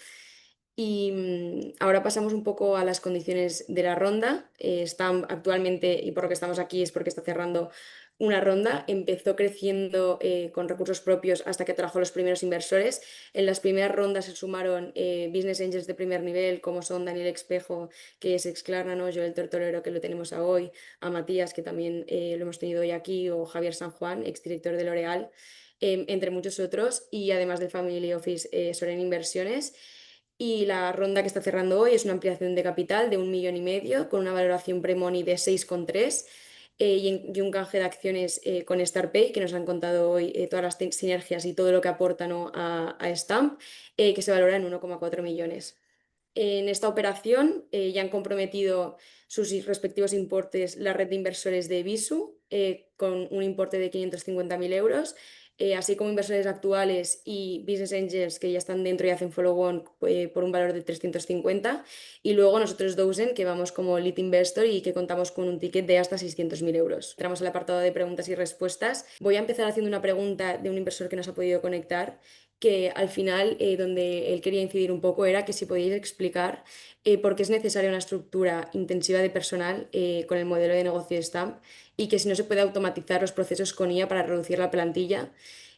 Y ahora pasamos un poco a las condiciones de la ronda. Están actualmente, y por lo que estamos aquí es porque está cerrando una ronda. Empezó creciendo con recursos propios hasta que trajo los primeros inversores. En las primeras rondas se sumaron business angels de primer nivel, como son Daniel Espejo, que es ex Klarna, ¿no? Joel Tortolero, que lo tenemos a hoy, a Matías, que también lo hemos tenido hoy aquí, o Javier San Juan, exdirector de L'Oréal, entre muchos otros, y además del Family Office, Soren Inversiones. Y la ronda que está cerrando hoy es una ampliación de capital de 1,5 millones con una valoración pre-money de 6,3 y un canje de acciones con StarPay, que nos han contado hoy todas las sinergias y todo lo que aportan, ¿no? a Stamp, que se valora en 1,4 millones. En esta operación ya han comprometido sus respectivos importes la red de inversores de Visu con un importe de 550.000 euros, así como inversores actuales y business angels que ya están dentro y hacen follow-on por un valor de 350. Y luego nosotros Dozen, que vamos como lead investor y que contamos con un ticket de hasta 600.000 euros. Entramos al apartado de preguntas y respuestas. Voy a empezar haciendo una pregunta de un inversor que nos ha podido conectar, que al final donde él quería incidir un poco era que si podíais explicar por qué es necesaria una estructura intensiva de personal con el modelo de negocio de Stamp y que si no se puede automatizar los procesos con IA para reducir la plantilla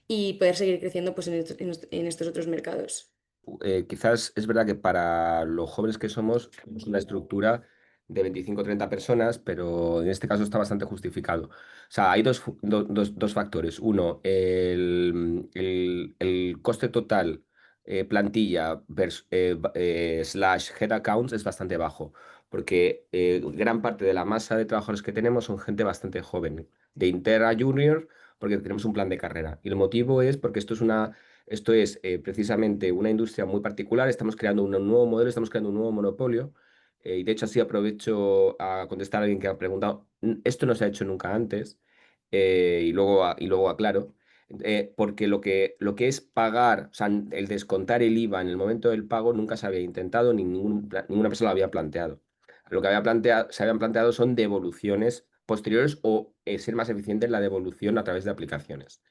y poder seguir creciendo pues, en estos otros mercados.
Quizás es verdad que para los jóvenes que somos, tenemos una estructura de 25 o 30 personas, pero en este caso está bastante justificado. O sea, hay dos factores. Uno, el coste total plantilla slash head accounts es bastante bajo, porque gran parte de la masa de trabajadores que tenemos son gente bastante joven, de inter a junior, porque tenemos un plan de carrera. Y el motivo es porque esto es precisamente una industria muy particular, estamos creando un nuevo modelo, estamos creando un nuevo monopolio, y de hecho así aprovecho a contestar a alguien que ha preguntado, esto no se ha hecho nunca antes, y luego aclaro, porque lo que es pagar, o sea, el descontar el IVA en el momento del pago nunca se había intentado, ni ninguna persona lo había planteado. Lo que se habían planteado son devoluciones posteriores o ser más eficiente en la devolución a través de aplicaciones.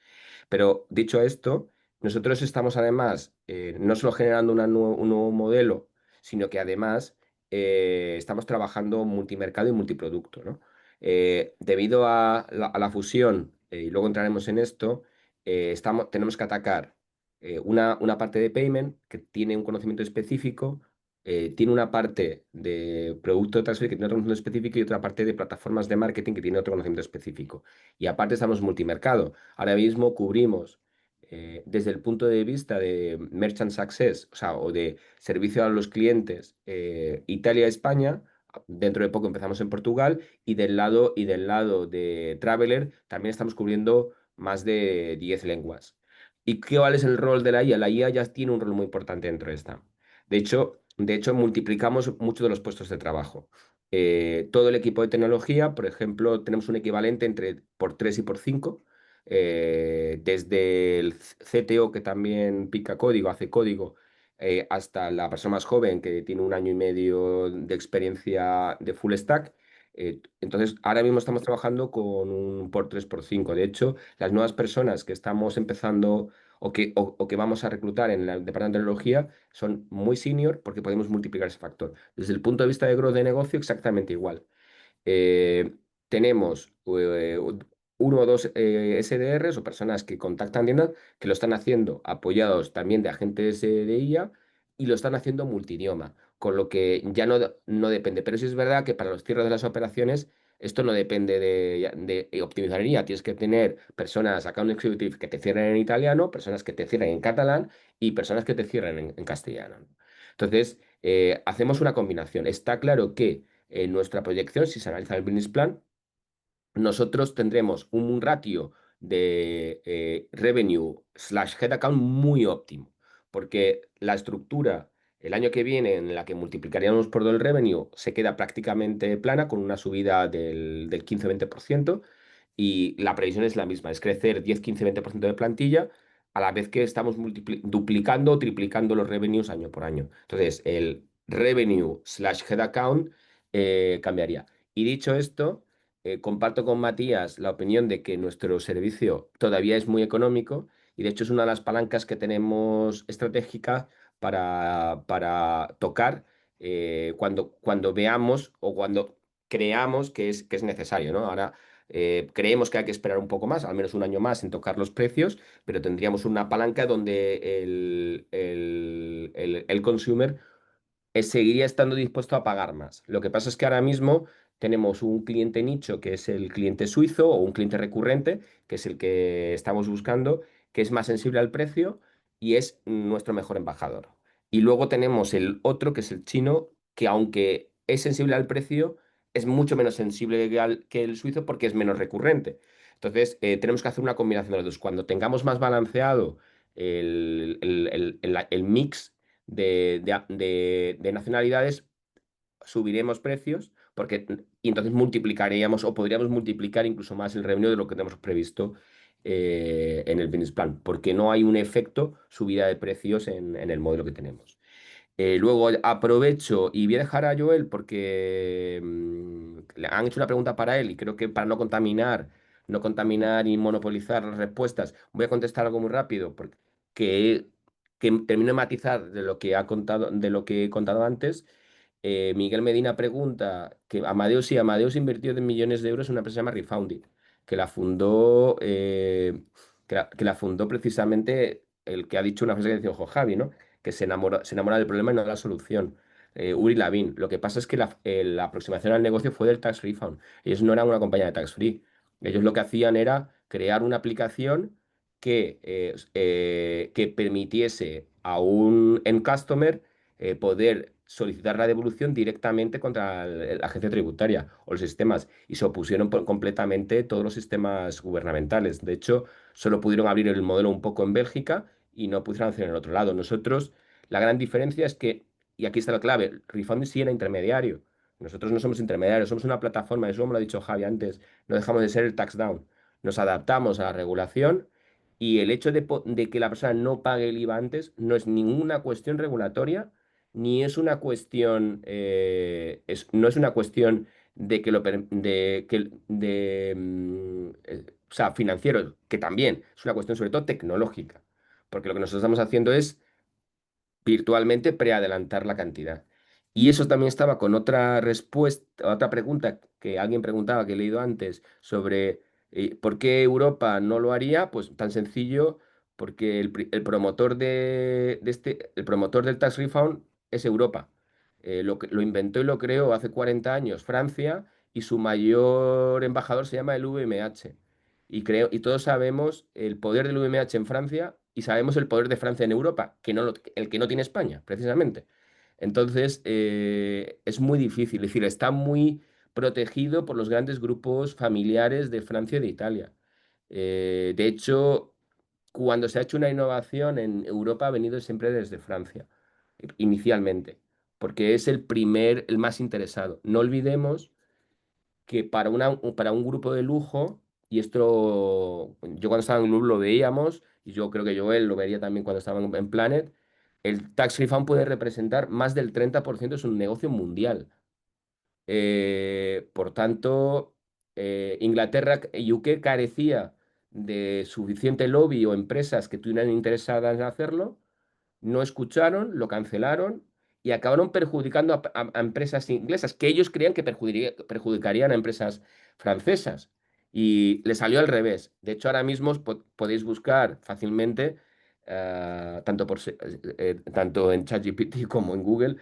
Pero dicho esto, nosotros estamos además no solo generando un nuevo modelo, sino que además estamos trabajando multimercado y multiproducto, ¿no? Debido a la fusión, y luego entraremos en esto, tenemos que atacar una parte de payment que tiene un conocimiento específico, tiene una parte de producto de transfer que tiene otro conocimiento específico y otra parte de plataformas de marketing que tiene otro conocimiento específico. Y aparte estamos multimercado. Ahora mismo cubrimos desde el punto de vista de Merchant Success, o sea, o de servicio a los clientes, Italia, España. Dentro de poco empezamos en Portugal y del lado de Traveler también estamos cubriendo más de 10 lenguas. ¿Y cuál es el rol de la IA? La IA ya tiene un rol muy importante dentro de esta. De hecho, multiplicamos muchos de los puestos de trabajo. Todo el equipo de tecnología, por ejemplo, tenemos un equivalente entre por 3 y por 5. Desde el CTO que también pica código, hace código, hasta la persona más joven que tiene 1 año y medio de experiencia de full stack. Entonces, ahora mismo estamos trabajando con un por 3 por 5. De hecho, las nuevas personas que estamos empezando o que vamos a reclutar en el departamento de tecnología son muy senior porque podemos multiplicar ese factor. Desde el punto de vista de growth de negocio, exactamente igual. Tenemos 1 o 2 SDRs o personas que contactan tiendas que lo están haciendo apoyados también de agentes de IA y lo están haciendo multidioma, con lo que ya no depende. Pero sí es verdad que para los cierres de las operaciones esto no depende de optimizar en IA. Tienes que tener personas, account executive que te cierren en italiano, personas que te cierren en catalán y personas que te cierren en castellano. Entonces, hacemos una combinación. Está claro que en nuestra proyección, si se analiza el business plan, nosotros tendremos un ratio de revenue/head account muy óptimo, porque la estructura el año que viene en la que multiplicaríamos por 2 el revenue se queda prácticamente plana con una subida del 15-20% y la previsión es la misma, es crecer 10-15-20% de plantilla a la vez que estamos duplicando o triplicando los revenues año por año. Entonces, el revenue/head account cambiaría. Y dicho esto, comparto con Matías la opinión de que nuestro servicio todavía es muy económico y de hecho es una de las palancas que tenemos estratégica para tocar cuando veamos o cuando creamos que es necesario, ¿no? Ahora creemos que hay que esperar un poco más, al menos un año más en tocar los precios, pero tendríamos una palanca donde el consumer seguiría estando dispuesto a pagar más. Lo que pasa es que ahora mismo tenemos un cliente nicho que es el cliente suizo o un cliente recurrente, que es el que estamos buscando, que es más sensible al precio y es nuestro mejor embajador. Y luego tenemos el otro, que es el chino, que aunque es sensible al precio, es mucho menos sensible que el suizo porque es menos recurrente. Entonces, tenemos que hacer una combinación de los dos. Cuando tengamos más balanceado el mix de nacionalidades, subiremos precios y entonces multiplicaríamos o podríamos multiplicar incluso más el revenue de lo que tenemos previsto en el business plan, porque no hay un efecto subida de precios en el modelo que tenemos. Luego aprovecho y voy a dejar a Joel porque le han hecho una pregunta para él y creo que para no contaminar y monopolizar las respuestas, voy a contestar algo muy rápido porque que termino de matizar de lo que ha contado, de lo que he contado antes. Miguel Medina pregunta que Amadeus invirtió de millones de euros en una empresa que se llama Refounded, que la fundó, que la fundó precisamente el que ha dicho una frase que decía ojo Javi, ¿no? Que se enamora del problema y no de la solución. Uri Lavin. Lo que pasa es que la aproximación al negocio fue del tax refund. Ellos no eran una compañía de tax free. Ellos lo que hacían era crear una aplicación que permitiese a un end customer poder solicitar la devolución directamente contra la agencia tributaria o los sistemas y se opusieron completamente todos los sistemas gubernamentales. De hecho, solo pudieron abrir el modelo un poco en Bélgica y no pudieron hacer en el otro lado. Nosotros, la gran diferencia es que, y aquí está la clave, Refund sí era intermediario. Nosotros no somos intermediarios, somos una plataforma, eso me lo ha dicho Javi antes, no dejamos de ser el tax down. Nos adaptamos a la regulación y el hecho de que la persona no pague el IVA antes no es ninguna cuestión regulatoria, ni es una cuestión, no es una cuestión de que o sea, financiero, que también es una cuestión sobre todo tecnológica. porque lo que nosotros estamos haciendo es virtualmente preadelantar la cantidad. Y eso también estaba con otra respuesta, otra pregunta que alguien preguntaba, que he leído antes, sobre por qué Europa no lo haría. Pues tan sencillo, porque el promotor el promotor del tax refund es Europa. Lo inventó y lo creó hace 40 años Francia, y su mayor embajador se llama el VMH. Y todos sabemos el poder del VMH en Francia, y sabemos el poder de Francia en Europa, el que no tiene España, precisamente. Entonces, es muy difícil, es decir, está muy protegido por los grandes grupos familiares de Francia y de Italia. De hecho, cuando se ha hecho una innovación en Europa, ha venido siempre desde Francia, inicialmente, porque es el más interesado. No olvidemos que para un grupo de lujo, y esto yo cuando estaba en Club lo veíamos, y yo creo que Joel lo vería también cuando estaba en Planet, el tax refund puede representar más del 30% de un negocio mundial. Por tanto, Inglaterra, UK carecía de suficiente lobby o empresas que estuvieran interesadas en hacerlo, no escucharon, lo cancelaron, y acabaron perjudicando a empresas inglesas que ellos creían que perjudicarían a empresas francesas. Y le salió al revés. De hecho, ahora mismo podéis buscar fácilmente, tanto en ChatGPT como en Google,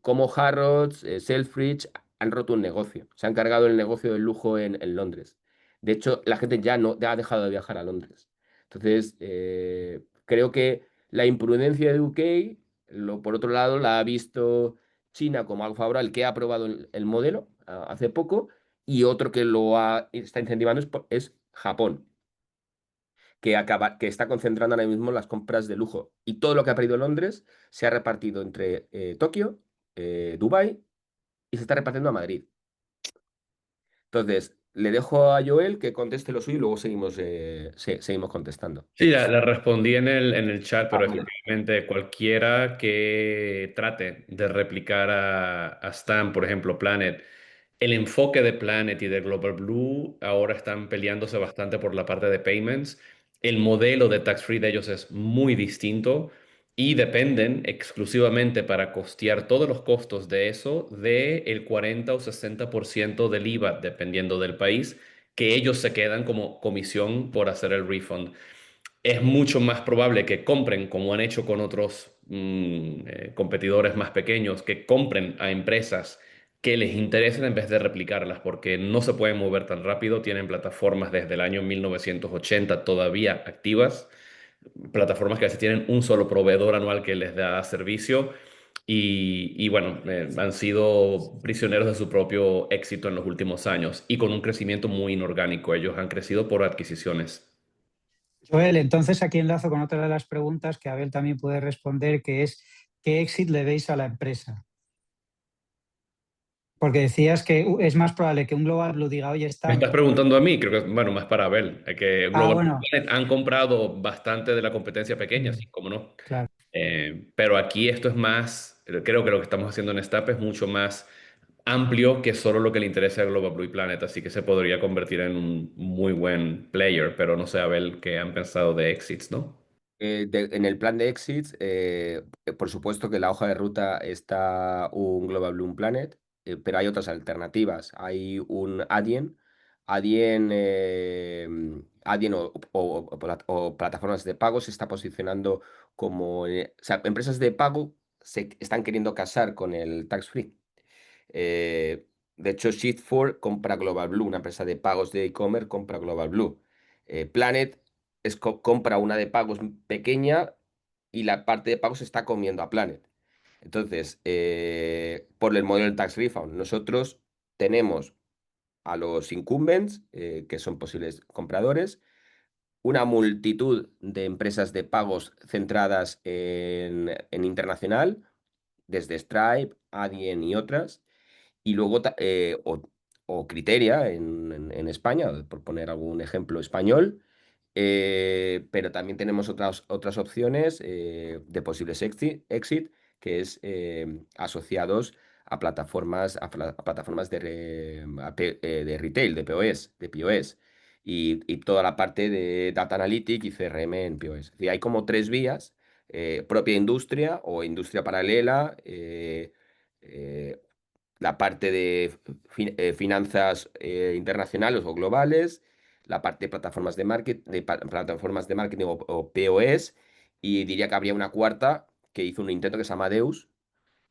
cómo Harrods, Selfridge han roto un negocio. Se han cargado el negocio del lujo en Londres. De hecho, la gente ya ha dejado de viajar a Londres. Entonces, creo que la imprudencia de UK, por otro lado, la ha visto China como algo favorable, que ha aprobado el modelo hace poco, y otro que está incentivando es Japón, que está concentrando ahora mismo las compras de lujo. Y todo lo que ha perdido Londres se ha repartido entre Tokio, Dubái, y se está repartiendo a Madrid. Entonces, le dejo a Joel que conteste lo suyo, y luego seguimos contestando.
Sí, la respondí en el chat,
Ah,
pero
vale.
efectivamente cualquiera que trate de replicar a Stan, por ejemplo, Planet, el enfoque de Planet y de Global Blue ahora están peleándose bastante por la parte de payments. El modelo de tax free de ellos es muy distinto y dependen exclusivamente para costear todos los costos de eso del 40 o 60% del IVA, dependiendo del país, que ellos se quedan como comisión por hacer el refund. Es mucho más probable que compren, como han hecho con otros competidores más pequeños, que compren a empresas que les interesen en vez de replicarlas, porque no se pueden mover tan rápido. Tienen plataformas desde el año 1980 todavía activas, plataformas que a veces tienen un solo proveedor anual que les da servicio. Y bueno, han sido prisioneros de su propio éxito en los últimos años y con un crecimiento muy inorgánico. Ellos han crecido por adquisiciones.
Joel, entonces aquí enlazo con otra de las preguntas que Abel también puede responder, que es ¿qué exit le veis a la empresa? Porque decías que es más probable que un Global Blue diga, oye,
Me
está...
estás preguntando a mí, creo que, bueno, más para Abel, que
Ah,
Global
bueno,
Planet han comprado bastante de la competencia pequeña,
mm,
sí, cómo no.
claro.
Pero aquí esto es más, creo que lo que estamos haciendo en Snap es mucho más amplio que solo lo que le interesa a Global Blue y Planet, así que se podría convertir en un muy buen player, pero no sé, Abel, qué han pensado de exits, ¿no?
En el plan de exits, por supuesto que en la hoja de ruta está un Global Bloom Planet, pero hay otras alternativas. Hay un Adyen. Adyen o plataformas de pago se está posicionando como... o sea, empresas de pago se están queriendo casar con el tax free. De hecho, Shift4 compra Global Blue, una empresa de pagos de e-commerce compra Global Blue. Planet compra una de pagos pequeña, y la parte de pagos se está comiendo a Planet. Entonces, por el modelo del tax refund, nosotros tenemos a los incumbents, que son posibles compradores, una multitud de empresas de pagos centradas en internacional, desde Stripe, Adyen y otras, y luego o Criteria en España, por poner algún ejemplo español. Pero también tenemos otras opciones de posibles exit, que es asociados a plataformas de retail, de POS. y toda la parte de Data Analytics y CRM en POS. Es decir, hay como 3 vías, propia industria o industria paralela, la parte de finanzas internacionales o globales, la parte de plataformas de plataformas de marketing o POS, y diría que habría una cuarta que hizo un intento que se llama Amadeus,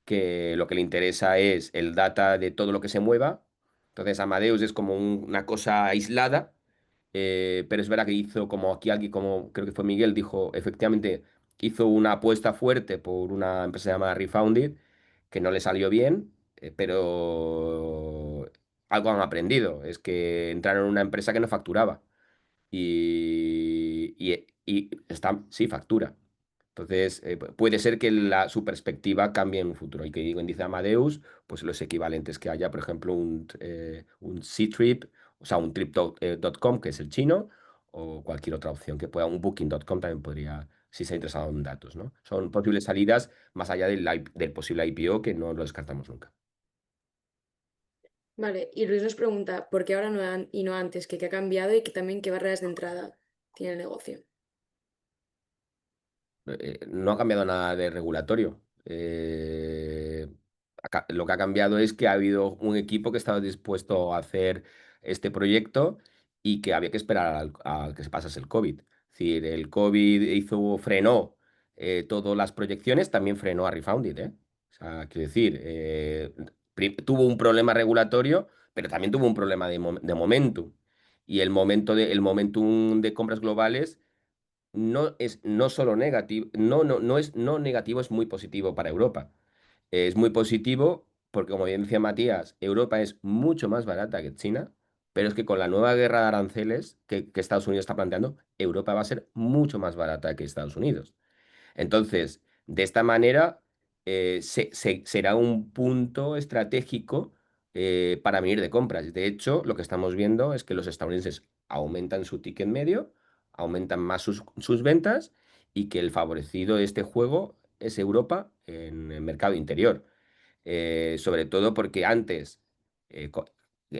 que lo que le interesa es el data de todo lo que se mueva. Entonces Amadeus es como una cosa aislada, pero es verdad que hizo, como aquí alguien, como creo que fue Miguel, dijo, efectivamente hizo una apuesta fuerte por una empresa llamada Refounded, que no le salió bien, pero algo han aprendido, es que entraron en una empresa que no facturaba y está, sí, factura. Entonces, puede ser que su perspectiva cambie en un futuro. Y que digo, dice Amadeus, pues los equivalentes que haya, por ejemplo, un Ctrip, o sea, un trip.com, que es el chino, o cualquier otra opción que pueda, un booking.com también podría, si se ha interesado en datos, ¿no? Son posibles salidas más allá del posible IPO, que no lo descartamos nunca.
Vale, y Luis nos pregunta, ¿por qué ahora y no antes? ¿Qué ha cambiado y que también qué barreras de entrada tiene el negocio?
No ha cambiado nada de regulatorio. Lo que ha cambiado es que ha habido un equipo que estaba dispuesto a hacer este proyecto y que había que esperar a que se pasase el COVID. Es decir, el COVID frenó todas las proyecciones, también frenó a Refounded, ¿eh? O sea, quiero decir, tuvo un problema regulatorio, pero también tuvo un problema de momentum. Y el momentum de compras globales no es no solo negativo, no negativo, es muy positivo para Europa. Es muy positivo porque, como bien decía Matías, Europa es mucho más barata que China, pero es que con la nueva guerra de aranceles que Estados Unidos está planteando, Europa va a ser mucho más barata que Estados Unidos. Entonces, de esta manera, será un punto estratégico para venir de compras. De hecho, lo que estamos viendo es que los estadounidenses aumentan su ticket medio, aumentan más sus ventas, y que el favorecido de este juego es Europa en el mercado interior. Sobre todo porque antes eh, co-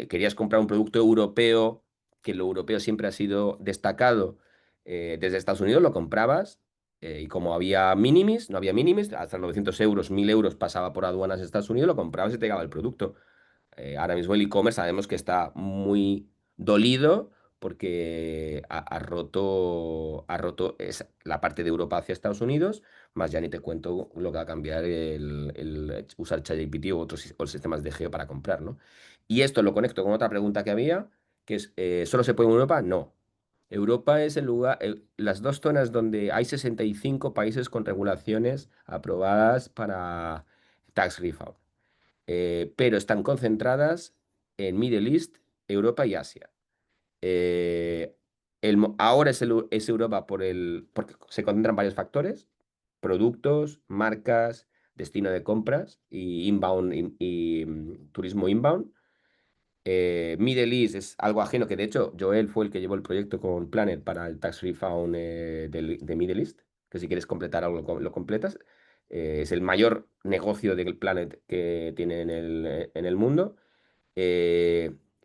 querías comprar un producto europeo, que lo europeo siempre ha sido destacado, desde Estados Unidos lo comprabas, y como había minimis, no había minimis, hasta 900 euros, 1000 euros pasaba por aduanas de Estados Unidos, lo comprabas y te llegaba el producto. Ahora mismo el e-commerce sabemos que está muy dolido porque ha roto la parte de Europa hacia Estados Unidos, más ya ni te cuento lo que va a cambiar el usar ChatGPT u otros sistemas de geo para comprar, ¿no? Y esto lo conecto con otra pregunta que había, que es, ¿solo se puede en Europa? No. Europa es el lugar, las dos zonas donde hay 65 países con regulaciones aprobadas para tax refund, pero están concentradas en Middle East, Europa y Asia. Eh, ahora es Europa porque se concentran varios factores: productos, marcas, destino de compras y inbound turismo inbound. Middle East es algo ajeno, que de hecho Joel fue el que llevó el proyecto con Planner para el Tax Refund de Middle East, que si quieres completar algo lo completas. Es el mayor negocio del Planet que tiene en el mundo.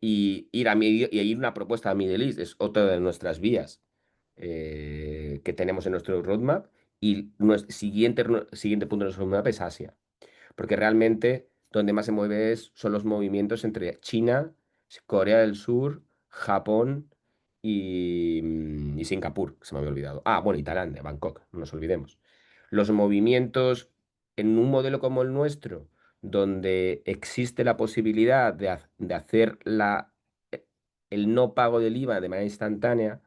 Y ir una propuesta a Middle East es otra de nuestras vías que tenemos en nuestro roadmap. Y nuestro siguiente punto de nuestro roadmap es Asia, porque realmente donde más se mueve son los movimientos entre China, Corea del Sur, Japón y Singapur, que se me había olvidado. Ah, bueno, y Tailandia, Bangkok, no nos olvidemos. Los movimientos en un modelo como el nuestro, donde existe la posibilidad de hacer el no pago del IVA de manera instantánea,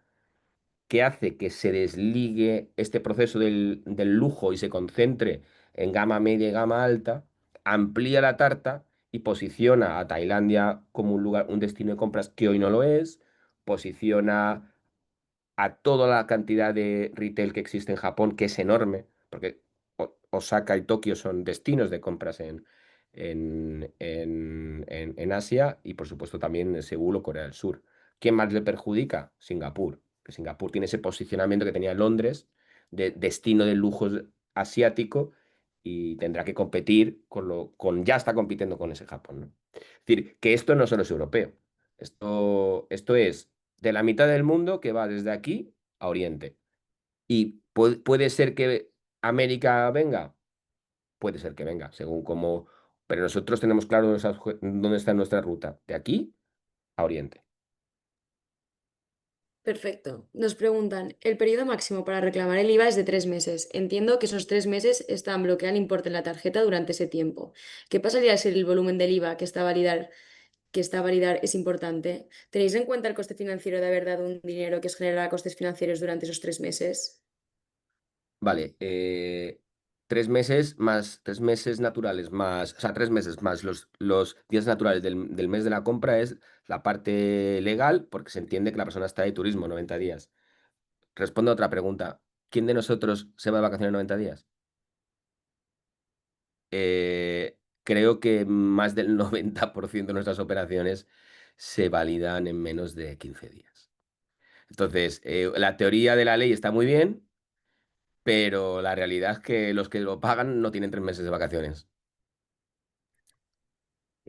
que hace que se desligue este proceso del lujo y se concentre en gama media y gama alta, amplía la tarta y posiciona a Tailandia como un lugar, un destino de compras que hoy no lo es, posiciona a toda la cantidad de retail que existe en Japón, que es enorme, porque Osaka y Tokio son destinos de compras en Asia, y por supuesto también Seúl o Corea del Sur. ¿Quién más le perjudica? Singapur. Que Singapur tiene ese posicionamiento que tenía Londres de destino de lujo asiático, y tendrá que competir ya está compitiendo con ese Japón, ¿no? Es decir, que esto no solo es europeo, esto es de la mitad del mundo que va desde aquí a Oriente. Y puede ser que América venga, puede ser que venga, según cómo... Pero nosotros tenemos claro dónde está nuestra ruta, de aquí a Oriente.
Perfecto. Nos preguntan, el periodo máximo para reclamar el IVA es de 3 meses. Entiendo que esos 3 meses están bloqueado el importe en la tarjeta durante ese tiempo. ¿Qué pasaría si el volumen del IVA que está a validar es importante? ¿Tenéis en cuenta el coste financiero de haber dado un dinero que os generará costes financieros durante esos 3 meses?
Vale, 3 meses más 3 meses naturales más, o sea, 3 meses más los días naturales del mes de la compra es la parte legal, porque se entiende que la persona está de turismo 90 días. Respondo a otra pregunta. ¿Quién de nosotros se va de vacaciones 90 días? Creo que más del 90% de nuestras operaciones se validan en menos de 15 días. Entonces, la teoría de la ley está muy bien, pero la realidad es que los que lo pagan no tienen 3 meses de vacaciones.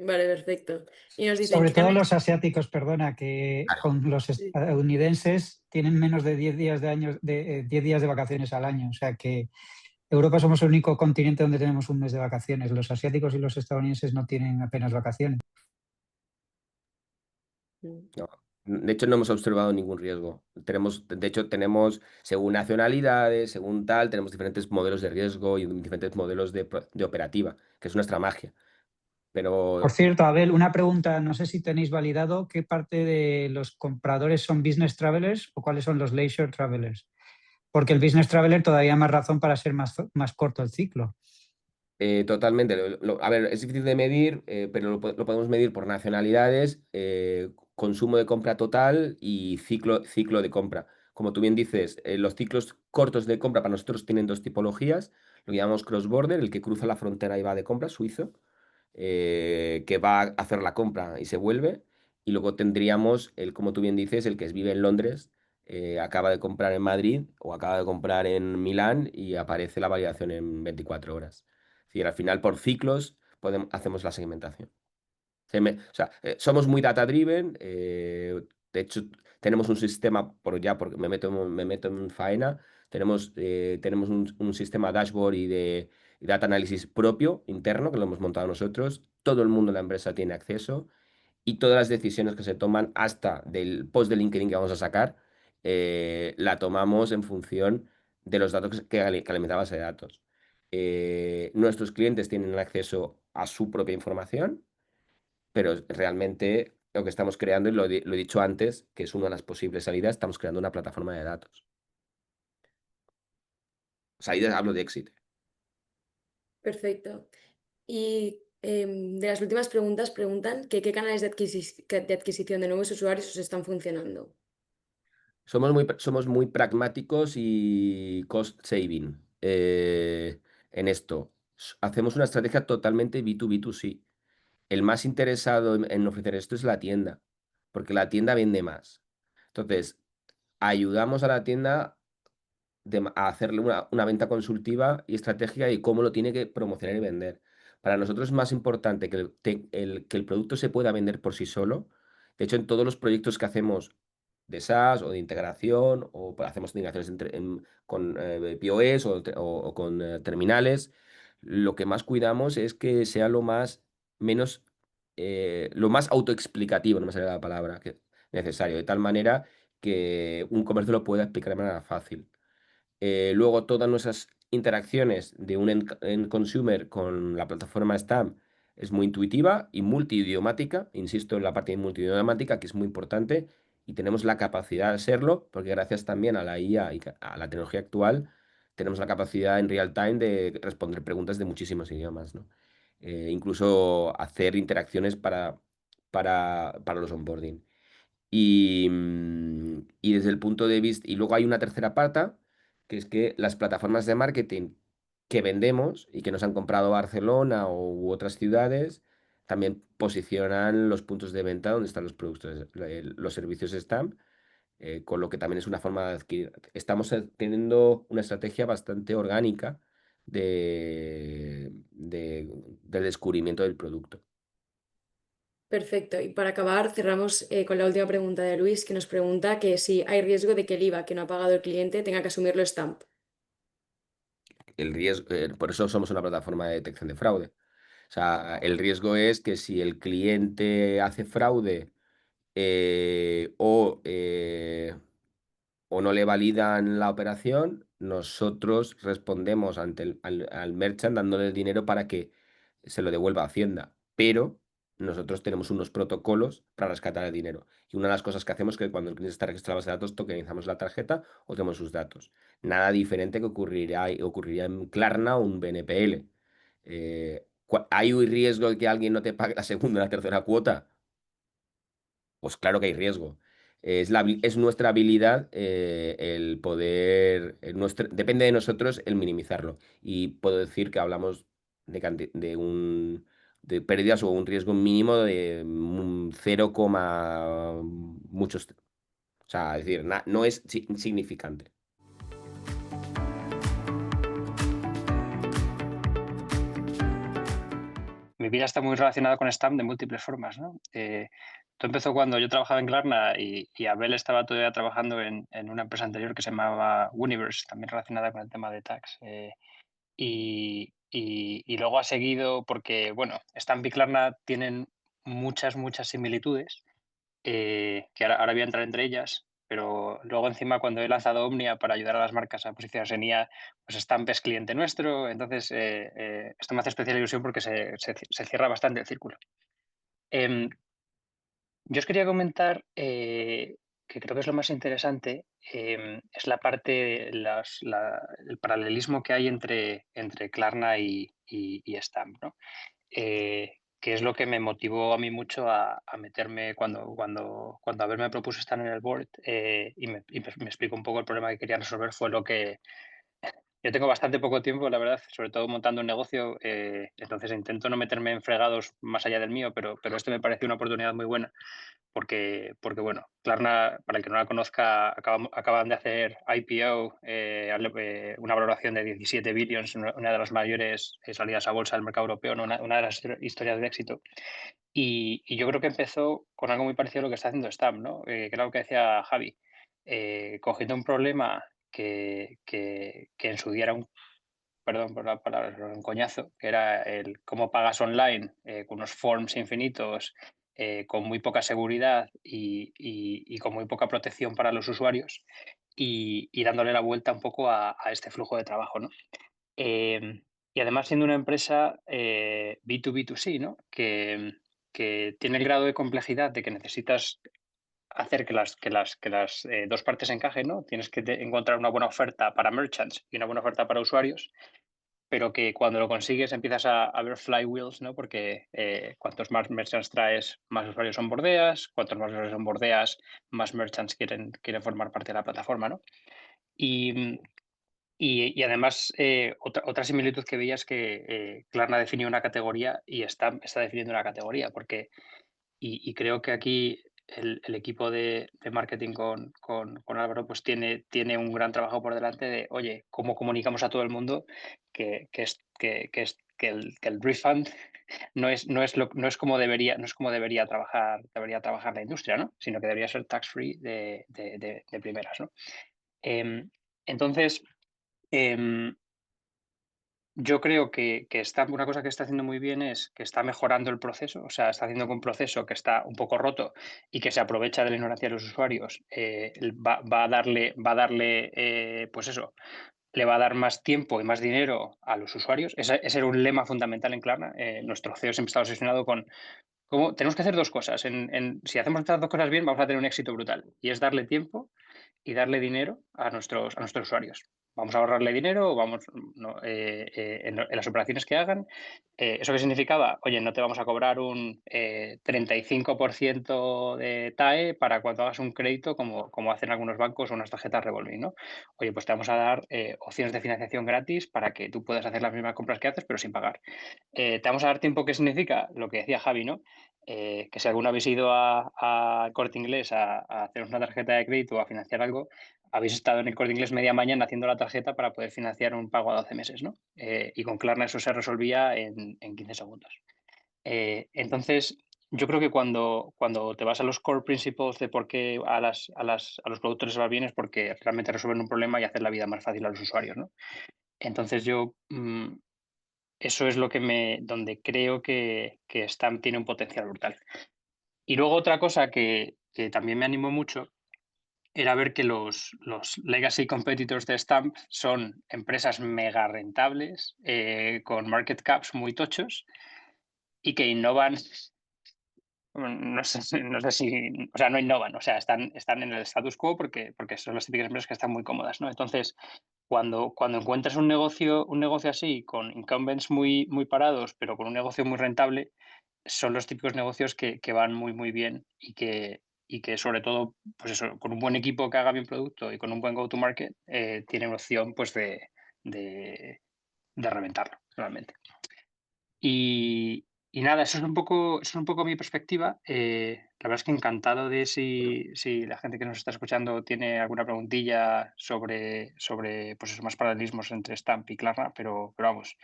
Vale, perfecto. Y nos dicen,
Sobre
¿qué
todo
canales?
los asiáticos, perdona, que
Claro.
con los
Sí.
estadounidenses tienen menos de 10 días de 10 días de vacaciones al año. O sea que Europa somos el único continente donde tenemos un mes de vacaciones. Los asiáticos y los estadounidenses no tienen apenas vacaciones.
Mm.
No. De hecho, no hemos observado ningún riesgo. De hecho, tenemos, según nacionalidades, según tal, tenemos diferentes modelos de riesgo y diferentes modelos de operativa, que es nuestra magia.
Por
Pero
cierto, Abel, una pregunta, no sé si tenéis validado qué parte de los compradores son business travelers o cuáles son los leisure travelers. Porque el business traveler todavía más razón para ser más corto el ciclo.
totalmente. A ver, es difícil de medir, pero lo podemos medir por nacionalidades, consumo de compra total y ciclo de compra. Como tú bien dices, los ciclos cortos de compra para nosotros tienen dos tipologías. Lo que llamamos cross-border, el que cruza la frontera y va de compra, suizo, que va a hacer la compra y se vuelve. Y luego tendríamos como tú bien dices, el que vive en Londres, acaba de comprar en Madrid o acaba de comprar en Milán y aparece la validación en 24 horas. Es decir, al final por ciclos hacemos la segmentación. O sea, somos muy data driven. De hecho, tenemos un sistema, porque me meto en faena, tenemos un sistema dashboard y de data análisis propio, interno, que lo hemos montado nosotros. Todo el mundo en la empresa tiene acceso y todas las decisiones que se toman hasta del post de LinkedIn que vamos a sacar, la tomamos en función de los datos que alimenta la base de datos. Nuestros clientes tienen acceso a su propia información, pero realmente lo que estamos creando, y lo he dicho antes, que es una de las posibles salidas, estamos creando una plataforma de datos. Salidas, hablo de éxito.
Perfecto. Y de las últimas preguntas preguntan que qué canales de adquisición de nuevos usuarios os están funcionando.
Somos muy pragmáticos y cost saving en esto. Hacemos una estrategia totalmente B2B2C. El más interesado en ofrecer esto es la tienda, porque la tienda vende más. Entonces, ayudamos a la tienda a hacerle una venta consultiva y estratégica y cómo lo tiene que promocionar y vender. Para nosotros es más importante que el producto se pueda vender por sí solo. De hecho, en todos los proyectos que hacemos de SaaS o de integración, hacemos integraciones con POS o con terminales, lo que más cuidamos es que sea lo más autoexplicativo, no me sale la palabra, necesario, de tal manera que un comercio lo pueda explicar de manera fácil. Luego, todas nuestras interacciones de un end consumer con la plataforma Stamp es muy intuitiva y multidiomática. Insisto en la parte multidiomática, que es muy importante, y tenemos la capacidad de serlo, porque gracias también a la IA y a la tecnología actual, tenemos la capacidad en real time de responder preguntas de muchísimos idiomas, ¿no? Incluso hacer interacciones para los onboarding. Y desde el punto de vista, y luego hay una tercera pata, que es que las plataformas de marketing que vendemos y que nos han comprado Barcelona u otras ciudades, también posicionan los puntos de venta donde están los productos, los servicios Stamp, con lo que también es una forma de adquirir. Estamos teniendo una estrategia bastante orgánica del descubrimiento del producto.
Perfecto. Y para acabar, cerramos con la última pregunta de Luis, que nos pregunta que si hay riesgo de que el IVA que no ha pagado el cliente tenga que asumirlo Stamp.
El riesgo, por eso somos una plataforma de detección de fraude. O sea, el riesgo es que si el cliente hace fraude eh, o, eh, o no le validan la operación, nosotros respondemos ante al merchant dándole el dinero para que se lo devuelva a Hacienda. Pero nosotros tenemos unos protocolos para rescatar el dinero. Y una de las cosas que hacemos es que cuando el cliente está registrado en la base de datos, tokenizamos la tarjeta o tenemos sus datos. Nada diferente que ocurriría en Klarna o un BNPL. ¿Hay un riesgo de que alguien no te pague la segunda o la tercera cuota? Pues claro que hay riesgo. Es nuestra habilidad el poder, depende de nosotros el minimizarlo. Y puedo decir que hablamos de pérdidas o un riesgo mínimo de un 0, muchos. O sea, es decir, no es insignificante.
Mi vida está muy relacionada con Stamp de múltiples formas, ¿no? Todo empezó cuando yo trabajaba en Klarna y Abel estaba todavía trabajando en una empresa anterior que se llamaba Universe, también relacionada con el tema de tax. Y luego ha seguido porque, bueno, Stamp y Klarna tienen muchas similitudes, que ahora voy a entrar entre ellas, pero luego encima cuando he lanzado Omnia para ayudar a las marcas a posicionarse en IA, pues Stamp es cliente nuestro, entonces esto me hace especial ilusión porque se cierra bastante el círculo. Em, yo os quería comentar que creo que es lo más interesante, es la parte, el paralelismo que hay entre Klarna y Stamp, ¿no? Que es lo que me motivó a mí mucho a meterme cuando Abel me propuso estar en el board y me explicó un poco el problema que quería resolver, fue lo que... Yo tengo bastante poco tiempo, la verdad, sobre todo montando un negocio, entonces intento no meterme en fregados más allá del mío, pero este me pareció una oportunidad muy buena porque bueno, Klarna, para el que no la conozca, acaban de hacer IPO, una valoración de 17 billions, una de las mayores salidas a bolsa del mercado europeo, ¿no? Una de las historias de éxito. Y yo creo que empezó con algo muy parecido a lo que está haciendo Stamp, ¿no? Que era lo que decía Javi, cogiendo un problema que en su día era perdón por la palabra, pero un coñazo, que era el cómo pagas online con unos forms infinitos, con muy poca seguridad y con muy poca protección para los usuarios y dándole la vuelta un poco a este flujo de trabajo, ¿no? Y además siendo una empresa B2B2C, ¿no? Que tiene el grado de complejidad de que necesitas hacer que las dos partes encajen, ¿no? Tienes que encontrar una buena oferta para merchants y una buena oferta para usuarios, pero que cuando lo consigues empiezas a ver flywheels, ¿no? Porque cuantos más merchants traes, más usuarios onboardeas, cuantos más usuarios onboardeas, más merchants quieren formar parte de la plataforma, ¿no? Y además, otra similitud que veía es que Klarna definió una categoría y está definiendo una categoría, porque, y creo que aquí el equipo de marketing con Álvaro pues tiene un gran trabajo por delante de, oye, ¿cómo comunicamos a todo el mundo que el refund no es como debería trabajar la industria, ¿no? Sino que debería ser tax free de primeras, ¿no? Entonces, Em, yo creo que una cosa que está haciendo muy bien es que está mejorando el proceso, o sea, está haciendo que un proceso que está un poco roto y que se aprovecha de la ignorancia de los usuarios, va a darle pues eso, le va a dar más tiempo y más dinero a los usuarios. Ese era un lema fundamental en Klarna. Nuestro CEO siempre está obsesionado con cómo tenemos que hacer dos cosas. Si hacemos estas dos cosas bien, vamos a tener un éxito brutal. Y es darle tiempo y darle dinero a nuestros usuarios. Vamos a ahorrarle dinero, en las operaciones que hagan. ¿Eso qué significaba? Oye, no te vamos a cobrar un 35% de TAE para cuando hagas un crédito, como hacen algunos bancos o unas tarjetas revolving, ¿no? Oye, pues te vamos a dar opciones de financiación gratis para que tú puedas hacer las mismas compras que haces, pero sin pagar. Te vamos a dar tiempo, ¿qué significa? Lo que decía Javi, ¿no? Que si alguno habéis ido a Corte Inglés a hacer una tarjeta de crédito o a financiar algo, habéis estado en el Corte Inglés media mañana haciendo la tarjeta para poder financiar un pago a 12 meses, ¿no? Y con Klarna eso se resolvía en 15 segundos. Entonces, yo creo que cuando te vas a los core principles de por qué a los productos les va bien es porque realmente resuelven un problema y hacen la vida más fácil a los usuarios, ¿no? Entonces eso es donde creo que Stamp tiene un potencial brutal. Y luego otra cosa que también me animó mucho era ver que los legacy competitors de Stamp son empresas mega rentables, con market caps muy tochos y que innovan. No sé si, o sea, no innovan, o sea, están en el status quo porque son las típicas empresas que están muy cómodas, ¿no? Entonces, cuando encuentras un negocio así, con incumbents muy, muy parados, pero con un negocio muy rentable, son los típicos negocios que van muy, muy bien y que sobre todo, pues eso, con un buen equipo que haga bien producto y con un buen go-to-market, tienen opción pues de reventarlo, realmente. Y nada, eso es un poco mi perspectiva. La verdad es que encantado de si la gente que nos está escuchando tiene alguna preguntilla sobre pues esos más paralelismos entre Stamp y Klarna, pero vamos,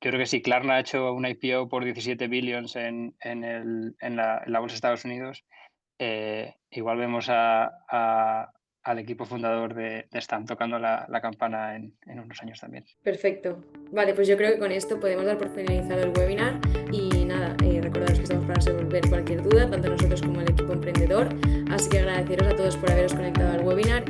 yo creo que si Klarna ha hecho una IPO por 17 billions en la bolsa de Estados Unidos, igual vemos al equipo fundador de Stamp tocando la campana en unos años también.
Perfecto. Vale, pues yo creo que con esto podemos dar por finalizado el webinar y nada, recordaros que estamos para resolver cualquier duda, tanto nosotros como el equipo emprendedor. Así que agradeceros a todos por haberos conectado al webinar